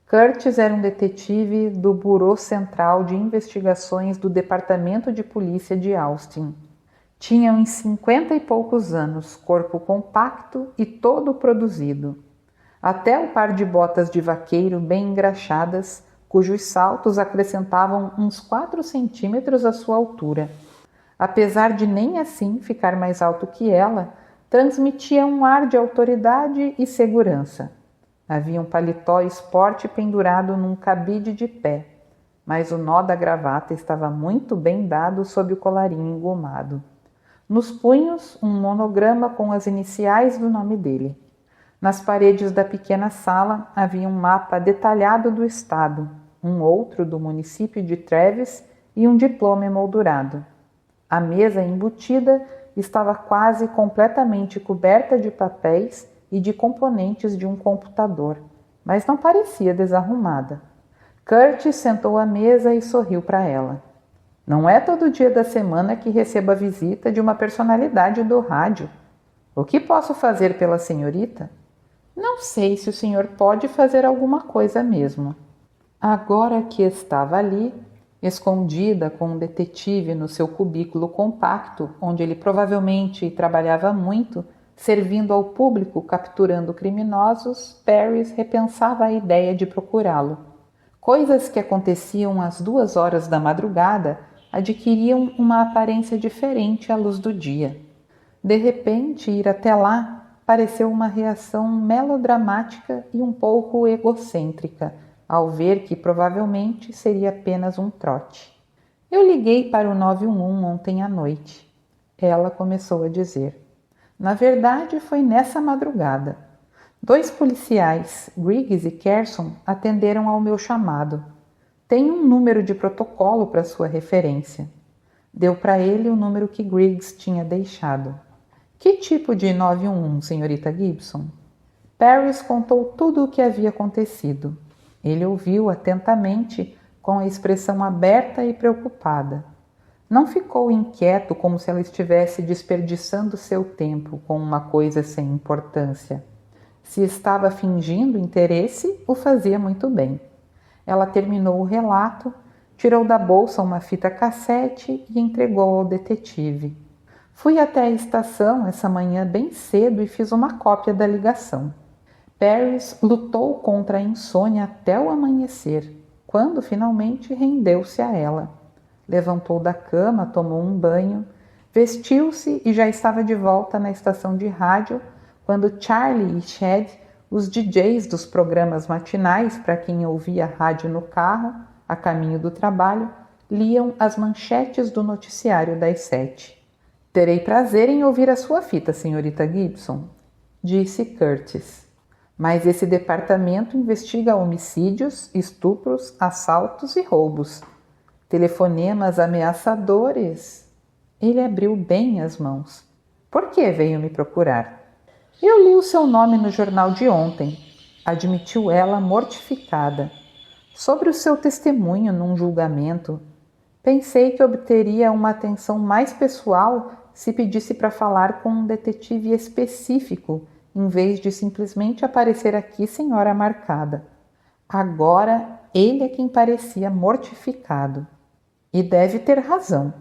S1: Curtis era um detetive do Bureau Central de Investigações do Departamento de Polícia de Austin. Tinha uns 50 e poucos anos, corpo compacto e todo produzido. Até o par de botas de vaqueiro bem engraxadas, cujos saltos acrescentavam uns 4 centímetros à sua altura. Apesar de nem assim ficar mais alto que ela, transmitia um ar de autoridade e segurança. Havia um paletó esporte pendurado num cabide de pé, mas o nó da gravata estava muito bem dado sob o colarinho engomado. Nos punhos, um monograma com as iniciais do nome dele. Nas paredes da pequena sala havia um mapa detalhado do estado, um outro do município de Travis e um diploma emoldurado. A mesa embutida estava quase completamente coberta de papéis e de componentes de um computador, mas não parecia desarrumada. Curtis sentou à mesa e sorriu para ela. Não é todo dia da semana que recebo a visita de uma personalidade do rádio. O que posso fazer pela senhorita? Não sei se o senhor pode fazer alguma coisa mesmo. Agora que estava ali, escondida com um detetive no seu cubículo compacto, onde ele provavelmente trabalhava muito, servindo ao público capturando criminosos, Paris repensava a ideia de procurá-lo. Coisas que aconteciam às 2 horas da madrugada adquiriam uma aparência diferente à luz do dia. De repente, ir até lá pareceu uma reação melodramática e um pouco egocêntrica, ao ver que provavelmente seria apenas um trote. Eu liguei para o 911 ontem à noite. Ela começou a dizer. Na verdade, foi nessa madrugada. 2 policiais, Griggs e Carson, atenderam ao meu chamado. Tem um número de protocolo para sua referência. Deu para ele o número que Griggs tinha deixado. Que tipo de 911, senhorita Gibson? Paris contou tudo o que havia acontecido. Ele ouviu atentamente, com a expressão aberta e preocupada. Não ficou inquieto como se ela estivesse desperdiçando seu tempo com uma coisa sem importância. Se estava fingindo interesse, o fazia muito bem. Ela terminou o relato, tirou da bolsa uma fita cassete e entregou ao detetive. Fui até a estação essa manhã bem cedo e fiz uma cópia da ligação. Paris lutou contra a insônia até o amanhecer, quando finalmente rendeu-se a ela. Levantou da cama, tomou um banho, vestiu-se e já estava de volta na estação de rádio quando Charlie e Chad, os DJs dos programas matinais para quem ouvia rádio no carro, a caminho do trabalho, liam as manchetes do noticiário das 7. Terei prazer em ouvir a sua fita, senhorita Gibson, disse Curtis. Mas esse departamento investiga homicídios, estupros, assaltos e roubos. Telefonemas ameaçadores. Ele abriu bem as mãos. Por que veio me procurar? Eu li o seu nome no jornal de ontem, admitiu ela mortificada. Sobre o seu testemunho num julgamento. Pensei que obteria uma atenção mais pessoal se pedisse para falar com um detetive específico, em vez de simplesmente aparecer aqui sem hora marcada. Agora ele é quem parecia mortificado. E deve ter razão.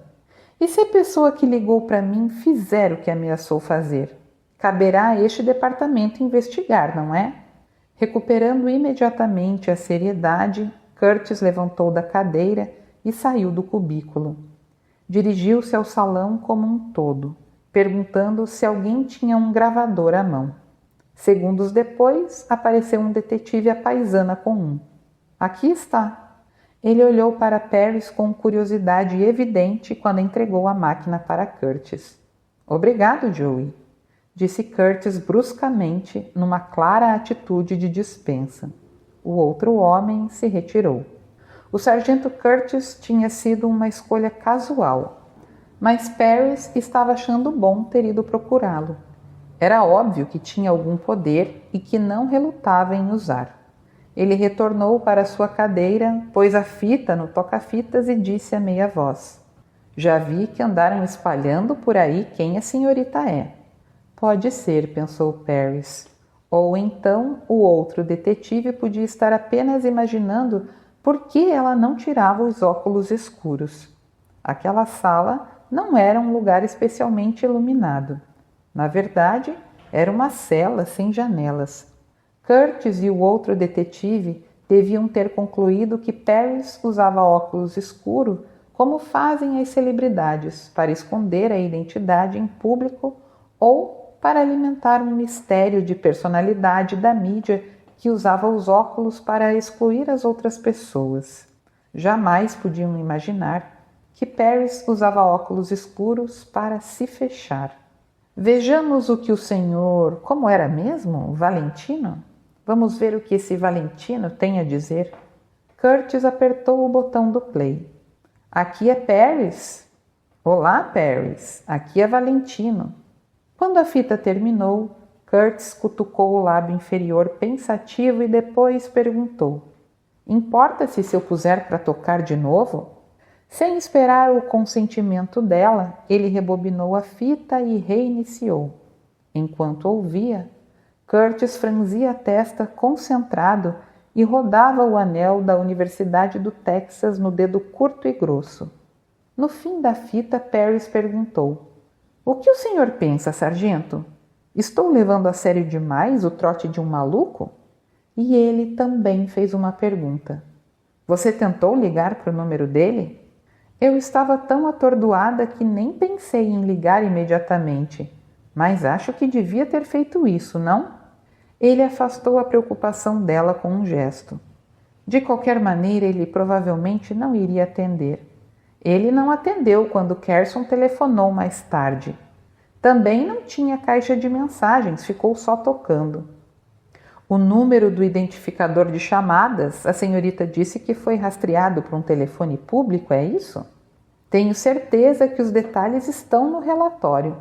S1: E se a pessoa que ligou para mim fizer o que ameaçou fazer? Caberá a este departamento investigar, não é? Recuperando imediatamente a seriedade, Curtis levantou da cadeira e saiu do cubículo. Dirigiu-se ao salão como um todo, perguntando se alguém tinha um gravador à mão. Segundos depois, apareceu um detetive à paisana com um. Aqui está. Ele olhou para Paris com curiosidade evidente quando entregou a máquina para Curtis. Obrigado, Joey, disse Curtis bruscamente, numa clara atitude de dispensa. O outro homem se retirou. O sargento Curtis tinha sido uma escolha casual, mas Paris estava achando bom ter ido procurá-lo. Era óbvio que tinha algum poder e que não relutava em usar. Ele retornou para sua cadeira, pôs a fita no toca-fitas e disse a meia voz. Já vi que andaram espalhando por aí quem a senhorita é. Pode ser, pensou Paris. Ou então o outro detetive podia estar apenas imaginando por que ela não tirava os óculos escuros. Aquela sala não era um lugar especialmente iluminado. Na verdade, era uma cela sem janelas. Curtis e o outro detetive deviam ter concluído que Paris usava óculos escuros como fazem as celebridades, para esconder a identidade em público ou para alimentar um mistério de personalidade da mídia que usava os óculos para excluir as outras pessoas. Jamais podiam imaginar que Paris usava óculos escuros para se fechar. Vejamos o que o senhor... Como era mesmo? Valentino? Vamos ver o que esse Valentino tem a dizer. Curtis apertou o botão do play. Aqui é Paris. Olá, Paris. Aqui é Valentino. Quando a fita terminou, Curtis cutucou o lábio inferior pensativo e depois perguntou. Importa-se se eu puser para tocar de novo? Sem esperar o consentimento dela, ele rebobinou a fita e reiniciou. Enquanto ouvia, Curtis franzia a testa concentrado e rodava o anel da Universidade do Texas no dedo curto e grosso. No fim da fita, Paris perguntou. O que o senhor pensa, sargento? Estou levando a sério demais o trote de um maluco? E ele também fez uma pergunta. Você tentou ligar para o número dele? Eu estava tão atordoada que nem pensei em ligar imediatamente, mas acho que devia ter feito isso, não? Ele afastou a preocupação dela com um gesto. De qualquer maneira, ele provavelmente não iria atender. Ele não atendeu quando Carson telefonou mais tarde. Também não tinha caixa de mensagens, ficou só tocando. O número do identificador de chamadas, a senhorita disse que foi rastreado por um telefone público, é isso? Tenho certeza que os detalhes estão no relatório,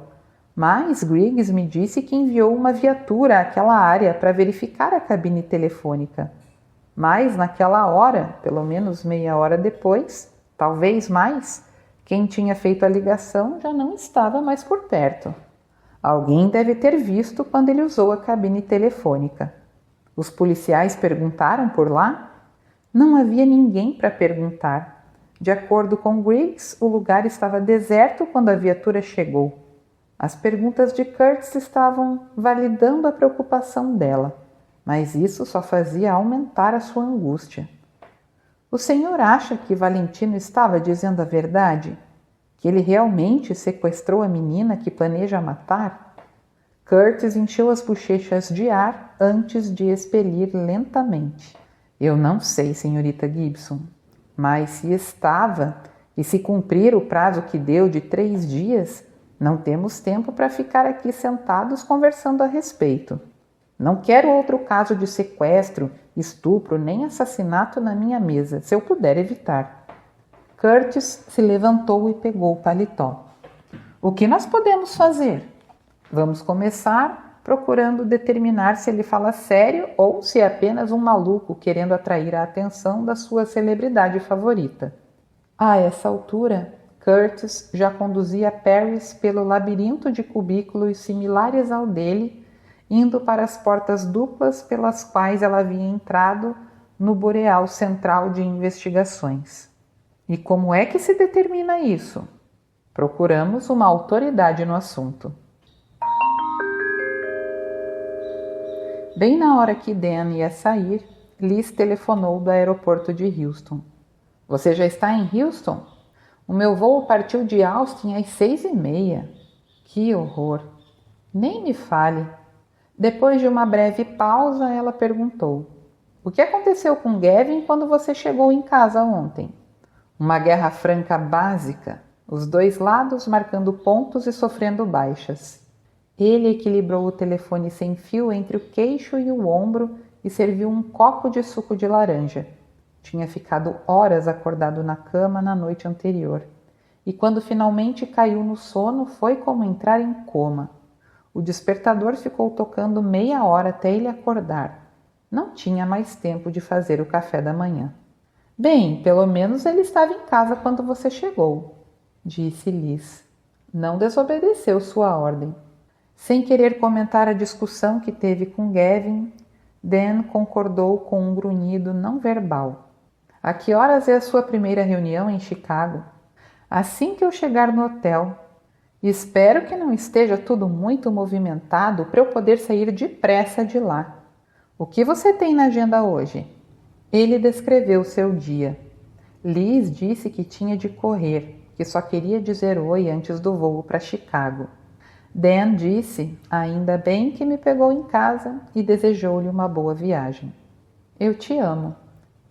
S1: mas Griggs me disse que enviou uma viatura àquela área para verificar a cabine telefônica. Mas naquela hora, pelo menos meia hora depois, talvez mais, quem tinha feito a ligação já não estava mais por perto. Alguém deve ter visto quando ele usou a cabine telefônica. Os policiais perguntaram por lá? Não havia ninguém para perguntar. De acordo com Griggs, o lugar estava deserto quando a viatura chegou. As perguntas de Curtis estavam validando a preocupação dela, mas isso só fazia aumentar a sua angústia. O senhor acha que Valentino estava dizendo a verdade? Que ele realmente sequestrou a menina que planeja matar? Curtis encheu as bochechas de ar antes de expelir lentamente. Eu não sei, senhorita Gibson, mas se estava e se cumprir o prazo que deu de 3 dias, não temos tempo para ficar aqui sentados conversando a respeito. Não quero outro caso de sequestro, estupro nem assassinato na minha mesa, se eu puder evitar. Curtis se levantou e pegou o paletó. O que nós podemos fazer? Vamos começar procurando determinar se ele fala sério ou se é apenas um maluco querendo atrair a atenção da sua celebridade favorita. A essa altura, Curtis já conduzia Paris pelo labirinto de cubículos similares ao dele, indo para as portas duplas pelas quais ela havia entrado no Boreal Central de Investigações. E como é que se determina isso? Procuramos uma autoridade no assunto. Bem na hora que Dan ia sair, Liz telefonou do aeroporto de Houston. Você já está em Houston? O meu voo partiu de Austin às 6h30. Que horror! Nem me fale. Depois de uma breve pausa, ela perguntou: o que aconteceu com Gavin quando você chegou em casa ontem? Uma guerra franca básica, os dois lados marcando pontos e sofrendo baixas. Ele equilibrou o telefone sem fio entre o queixo e o ombro e serviu um copo de suco de laranja. Tinha ficado horas acordado na cama na noite anterior. E quando finalmente caiu no sono, foi como entrar em coma. O despertador ficou tocando meia hora até ele acordar. Não tinha mais tempo de fazer o café da manhã. Bem, pelo menos ele estava em casa quando você chegou, disse Liz. Não desobedeceu sua ordem. Sem querer comentar a discussão que teve com Gavin, Dan concordou com um grunhido não verbal. A que horas é a sua primeira reunião em Chicago? Assim que eu chegar no hotel. Espero que não esteja tudo muito movimentado para eu poder sair depressa de lá. O que você tem na agenda hoje? Ele descreveu seu dia. Liz disse que tinha de correr, que só queria dizer oi antes do voo para Chicago. Dan disse, ainda bem que me pegou em casa, e desejou-lhe uma boa viagem. Eu te amo,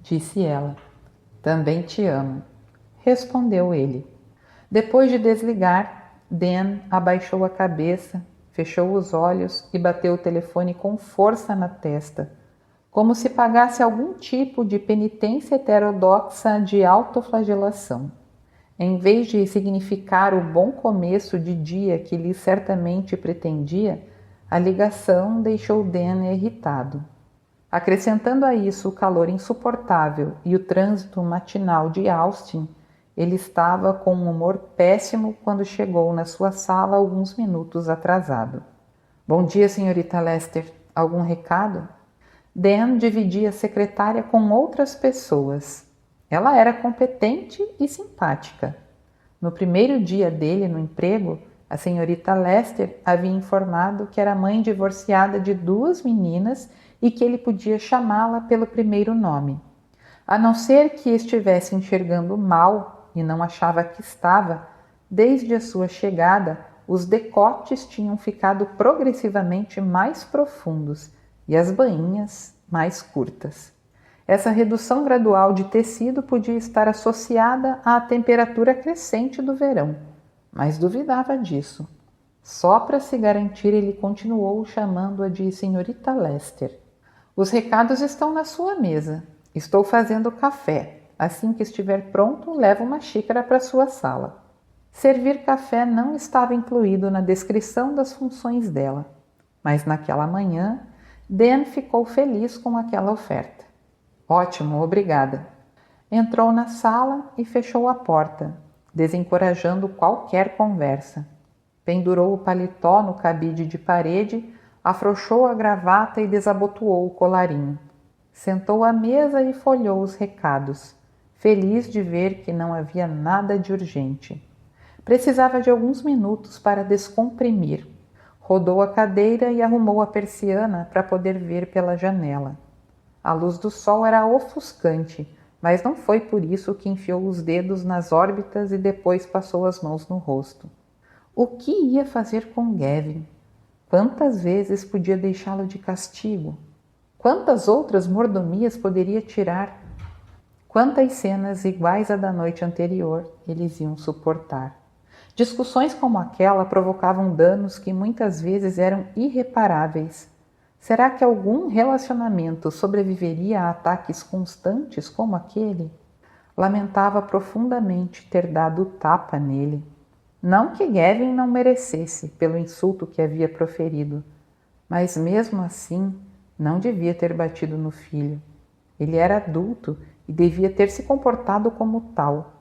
S1: disse ela. Também te amo, respondeu ele. Depois de desligar, Dan abaixou a cabeça, fechou os olhos e bateu o telefone com força na testa, como se pagasse algum tipo de penitência heterodoxa de autoflagelação. Em vez de significar o bom começo de dia que lhe certamente pretendia, a ligação deixou Dan irritado. Acrescentando a isso o calor insuportável e o trânsito matinal de Austin, ele estava com um humor péssimo quando chegou na sua sala alguns minutos atrasado. Bom dia, senhorita Lester. Algum recado? Dan dividia a secretária com outras pessoas. Ela era competente e simpática. No primeiro dia dele no emprego, a senhorita Lester havia informado que era mãe divorciada de 2 meninas e que ele podia chamá-la pelo primeiro nome. A não ser que estivesse enxergando mal e não achava que estava, desde a sua chegada, os decotes tinham ficado progressivamente mais profundos e as bainhas mais curtas. Essa redução gradual de tecido podia estar associada à temperatura crescente do verão, mas duvidava disso. Só para se garantir, ele continuou chamando-a de senhorita Lester. Os recados estão na sua mesa. Estou fazendo café. Assim que estiver pronto, levo uma xícara para sua sala. Servir café não estava incluído na descrição das funções dela, mas naquela manhã, Dan ficou feliz com aquela oferta. Ótimo, obrigada. Entrou na sala e fechou a porta, desencorajando qualquer conversa. Pendurou o paletó no cabide de parede, afrouxou a gravata e desabotoou o colarinho. Sentou à mesa e folheou os recados, feliz de ver que não havia nada de urgente. Precisava de alguns minutos para descomprimir. Rodou a cadeira e arrumou a persiana para poder ver pela janela. A luz do sol era ofuscante, mas não foi por isso que enfiou os dedos nas órbitas e depois passou as mãos no rosto. O que ia fazer com Gavin? Quantas vezes podia deixá-lo de castigo? Quantas outras mordomias poderia tirar? Quantas cenas iguais à da noite anterior eles iam suportar? Discussões como aquela provocavam danos que muitas vezes eram irreparáveis. Será que algum relacionamento sobreviveria a ataques constantes como aquele? Lamentava profundamente ter dado tapa nele. Não que Gavin não merecesse pelo insulto que havia proferido, mas mesmo assim não devia ter batido no filho. Ele era adulto e devia ter se comportado como tal.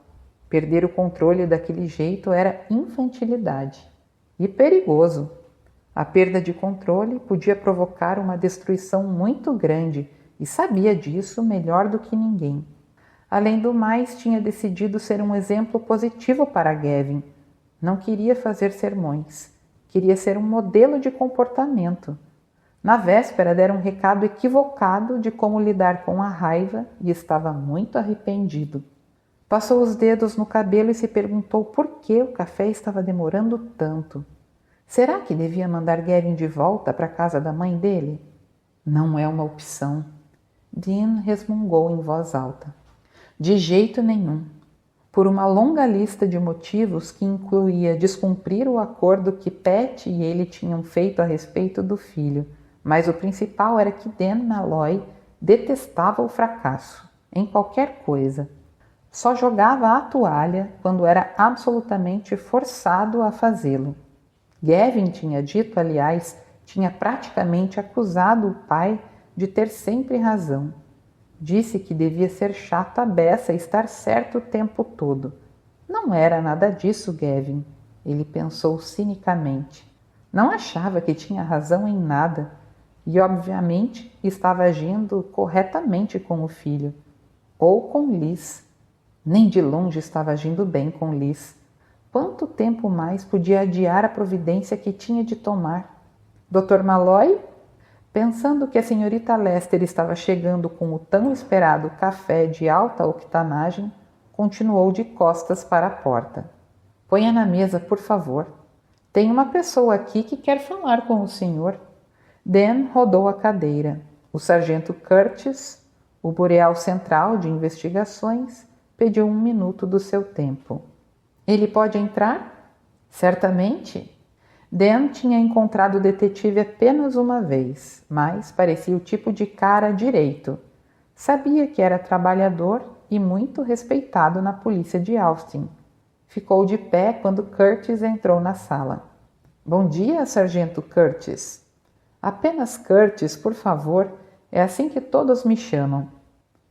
S1: Perder o controle daquele jeito era infantilidade e perigoso. A perda de controle podia provocar uma destruição muito grande e sabia disso melhor do que ninguém. Além do mais, tinha decidido ser um exemplo positivo para Gavin. Não queria fazer sermões, queria ser um modelo de comportamento. Na véspera dera um recado equivocado de como lidar com a raiva e estava muito arrependido. Passou os dedos no cabelo e se perguntou por que o café estava demorando tanto. Será que devia mandar Gavin de volta para a casa da mãe dele? Não é uma opção. Dean resmungou em voz alta. De jeito nenhum. Por uma longa lista de motivos que incluía descumprir o acordo que Pat e ele tinham feito a respeito do filho, mas o principal era que Dan Malloy detestava o fracasso, em qualquer coisa. Só jogava a toalha quando era absolutamente forçado a fazê-lo. Gavin tinha dito, aliás, tinha praticamente acusado o pai de ter sempre razão. Disse que devia ser chato a beça e estar certo o tempo todo. Não era nada disso, Gavin, ele pensou cinicamente. Não achava que tinha razão em nada e, obviamente, estava agindo corretamente com o filho. Ou com Liz. Nem de longe estava agindo bem com Liz. Quanto tempo mais podia adiar a providência que tinha de tomar? Dr. Malloy? Pensando que a senhorita Lester estava chegando com o tão esperado café de alta octanagem, continuou de costas para a porta. Ponha na mesa, por favor. Tem uma pessoa aqui que quer falar com o senhor. Dan rodou a cadeira. O sargento Curtis, o Boreal Central de Investigações, pediu 1 minuto do seu tempo. Ele pode entrar? Certamente. Dan tinha encontrado o detetive apenas uma vez, mas parecia o tipo de cara direito. Sabia que era trabalhador e muito respeitado na polícia de Austin. Ficou de pé quando Curtis entrou na sala. Bom dia, sargento Curtis. Apenas Curtis, por favor, é assim que todos me chamam.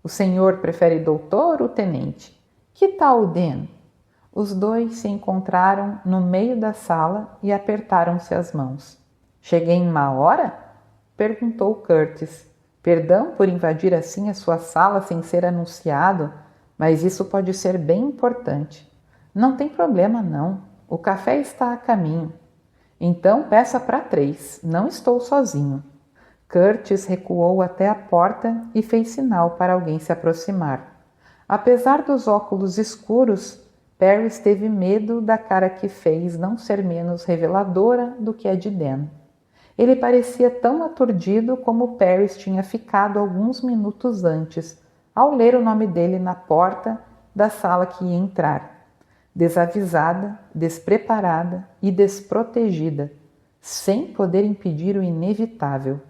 S1: O senhor prefere doutor ou tenente? Que tal, Dan? Os dois se encontraram no meio da sala e apertaram-se as mãos. Cheguei em má hora? Perguntou Curtis. Perdão por invadir assim a sua sala sem ser anunciado, mas isso pode ser bem importante. Não tem problema não, o café está a caminho. Então peça para 3, não estou sozinho. Curtis recuou até a porta e fez sinal para alguém se aproximar. Apesar dos óculos escuros, Paris teve medo da cara que fez não ser menos reveladora do que a de Dan. Ele parecia tão aturdido como Paris tinha ficado alguns minutos antes, ao ler o nome dele na porta da sala que ia entrar. Desavisada, despreparada e desprotegida, sem poder impedir o inevitável.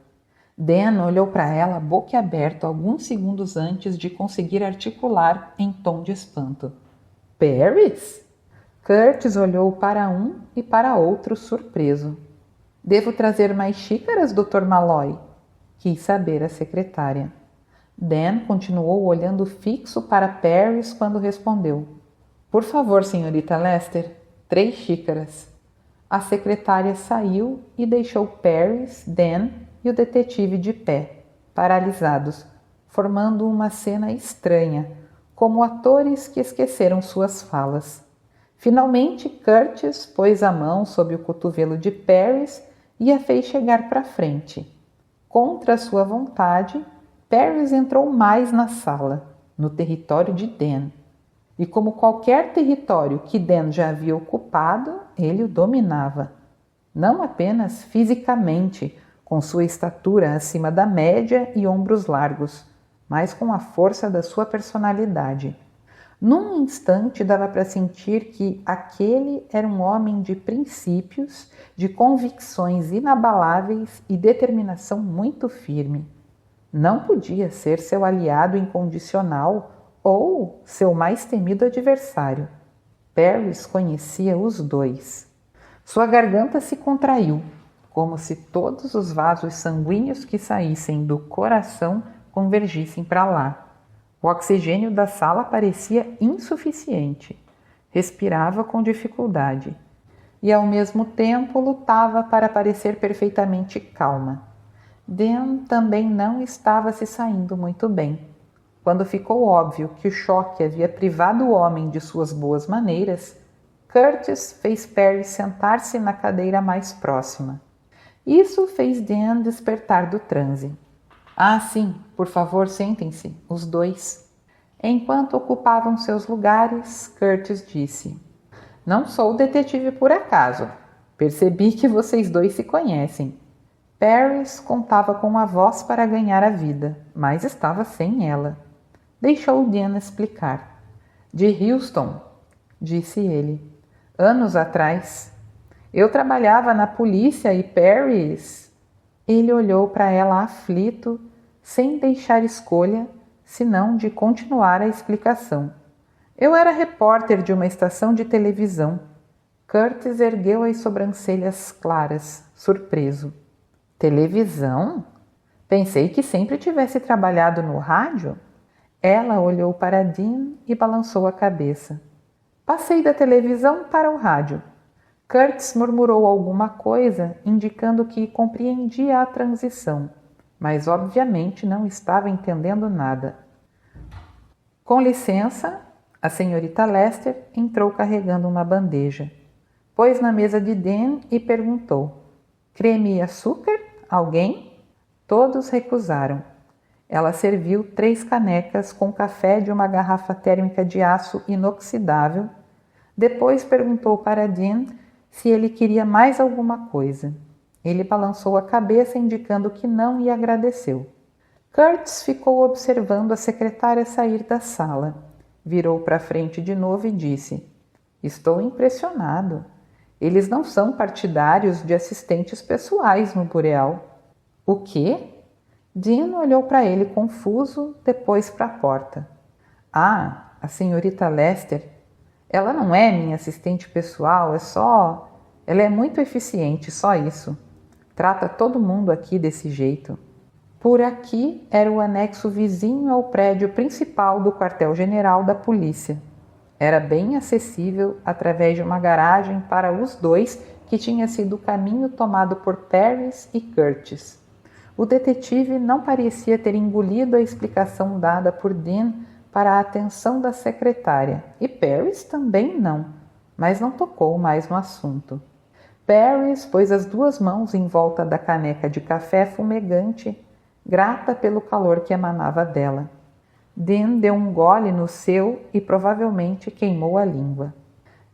S1: Dan olhou para ela boquiaberto alguns segundos antes de conseguir articular em tom de espanto. Paris? Curtis olhou para um e para outro surpreso. Devo trazer mais xícaras, Dr. Malloy? Quis saber a secretária. Dan continuou olhando fixo para Paris quando respondeu. Por favor, senhorita Lester, 3 xícaras. A secretária saiu e deixou Paris, Dan e o detetive de pé, paralisados, formando uma cena estranha, como atores que esqueceram suas falas. Finalmente, Curtis pôs a mão sob o cotovelo de Paris e a fez chegar para frente. Contra sua vontade, Paris entrou mais na sala, no território de Dan. E como qualquer território que Dan já havia ocupado, ele o dominava. Não apenas fisicamente, com sua estatura acima da média e ombros largos, mas com a força da sua personalidade. Num instante dava para sentir que aquele era um homem de princípios, de convicções inabaláveis e determinação muito firme. Não podia ser seu aliado incondicional ou seu mais temido adversário. Paris conhecia os dois. Sua garganta se contraiu, como se todos os vasos sanguíneos que saíssem do coração convergissem para lá. O oxigênio da sala parecia insuficiente. Respirava com dificuldade e, ao mesmo tempo, lutava para parecer perfeitamente calma. Dan também não estava se saindo muito bem. Quando ficou óbvio que o choque havia privado o homem de suas boas maneiras, Curtis fez Paris sentar-se na cadeira mais próxima. Isso fez Dan despertar do transe. Ah, sim, por favor, sentem-se, os dois. Enquanto ocupavam seus lugares, Curtis disse: Não sou detetive por acaso. Percebi que vocês dois se conhecem. Paris contava com a voz para ganhar a vida, mas estava sem ela. Deixou Dan explicar. De Houston, disse ele. Anos atrás. Eu trabalhava na polícia e Paris... Ele olhou para ela aflito, sem deixar escolha, senão de continuar a explicação. Eu era repórter de uma estação de televisão. Curtis ergueu as sobrancelhas claras, surpreso. Televisão? Pensei que sempre tivesse trabalhado no rádio. Ela olhou para Dean e balançou a cabeça. Passei da televisão para o rádio. Curtis murmurou alguma coisa, indicando que compreendia a transição, mas obviamente não estava entendendo nada. Com licença, a senhorita Lester entrou carregando uma bandeja. Pôs na mesa de Dan e perguntou: Creme e açúcar? Alguém? Todos recusaram. Ela serviu 3 canecas com café de uma garrafa térmica de aço inoxidável. Depois perguntou para Dean se ele queria mais alguma coisa. Ele balançou a cabeça, indicando que não, e agradeceu. Curtis ficou observando a secretária sair da sala. Virou para frente de novo e disse: Estou impressionado. Eles não são partidários de assistentes pessoais no Bureau. O quê? Dean olhou para ele confuso, depois para a porta. Ah, a senhorita Lester. Ela não é minha assistente pessoal, Ela é muito eficiente, só isso. Trata todo mundo aqui desse jeito. Por aqui era o anexo vizinho ao prédio principal do quartel-general da polícia. Era bem acessível através de uma garagem para os dois, que tinha sido o caminho tomado por Paris e Curtis. O detetive não parecia ter engolido a explicação dada por Dean para a atenção da secretária, e Paris também não, mas não tocou mais no assunto. Paris pôs as 2 mãos em volta da caneca de café fumegante, grata pelo calor que emanava dela. Dean deu um gole no seu e provavelmente queimou a língua.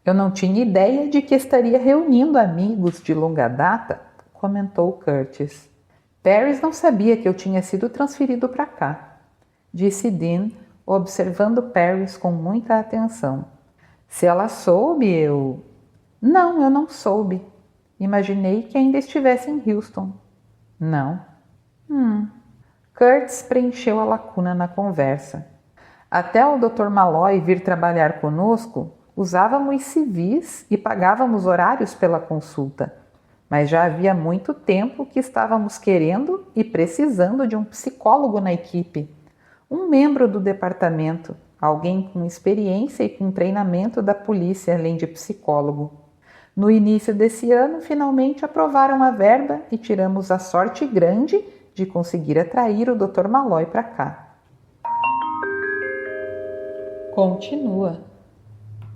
S1: Eu não tinha ideia de que estaria reunindo amigos de longa data, comentou Curtis. Paris não sabia que eu tinha sido transferido para cá, disse Dean, observando Paris com muita atenção. Se ela soube, eu... Não, eu não soube. Imaginei que ainda estivesse em Houston. Não. Curtis preencheu a lacuna na conversa. Até o Dr. Malloy vir trabalhar conosco, usávamos civis e pagávamos horários pela consulta. Mas já havia muito tempo que estávamos querendo e precisando de um psicólogo na equipe. Um membro do departamento, alguém com experiência e com treinamento da polícia, além de psicólogo. No início desse ano, finalmente aprovaram a verba e tiramos a sorte grande de conseguir atrair o Dr. Malloy para cá. Continua.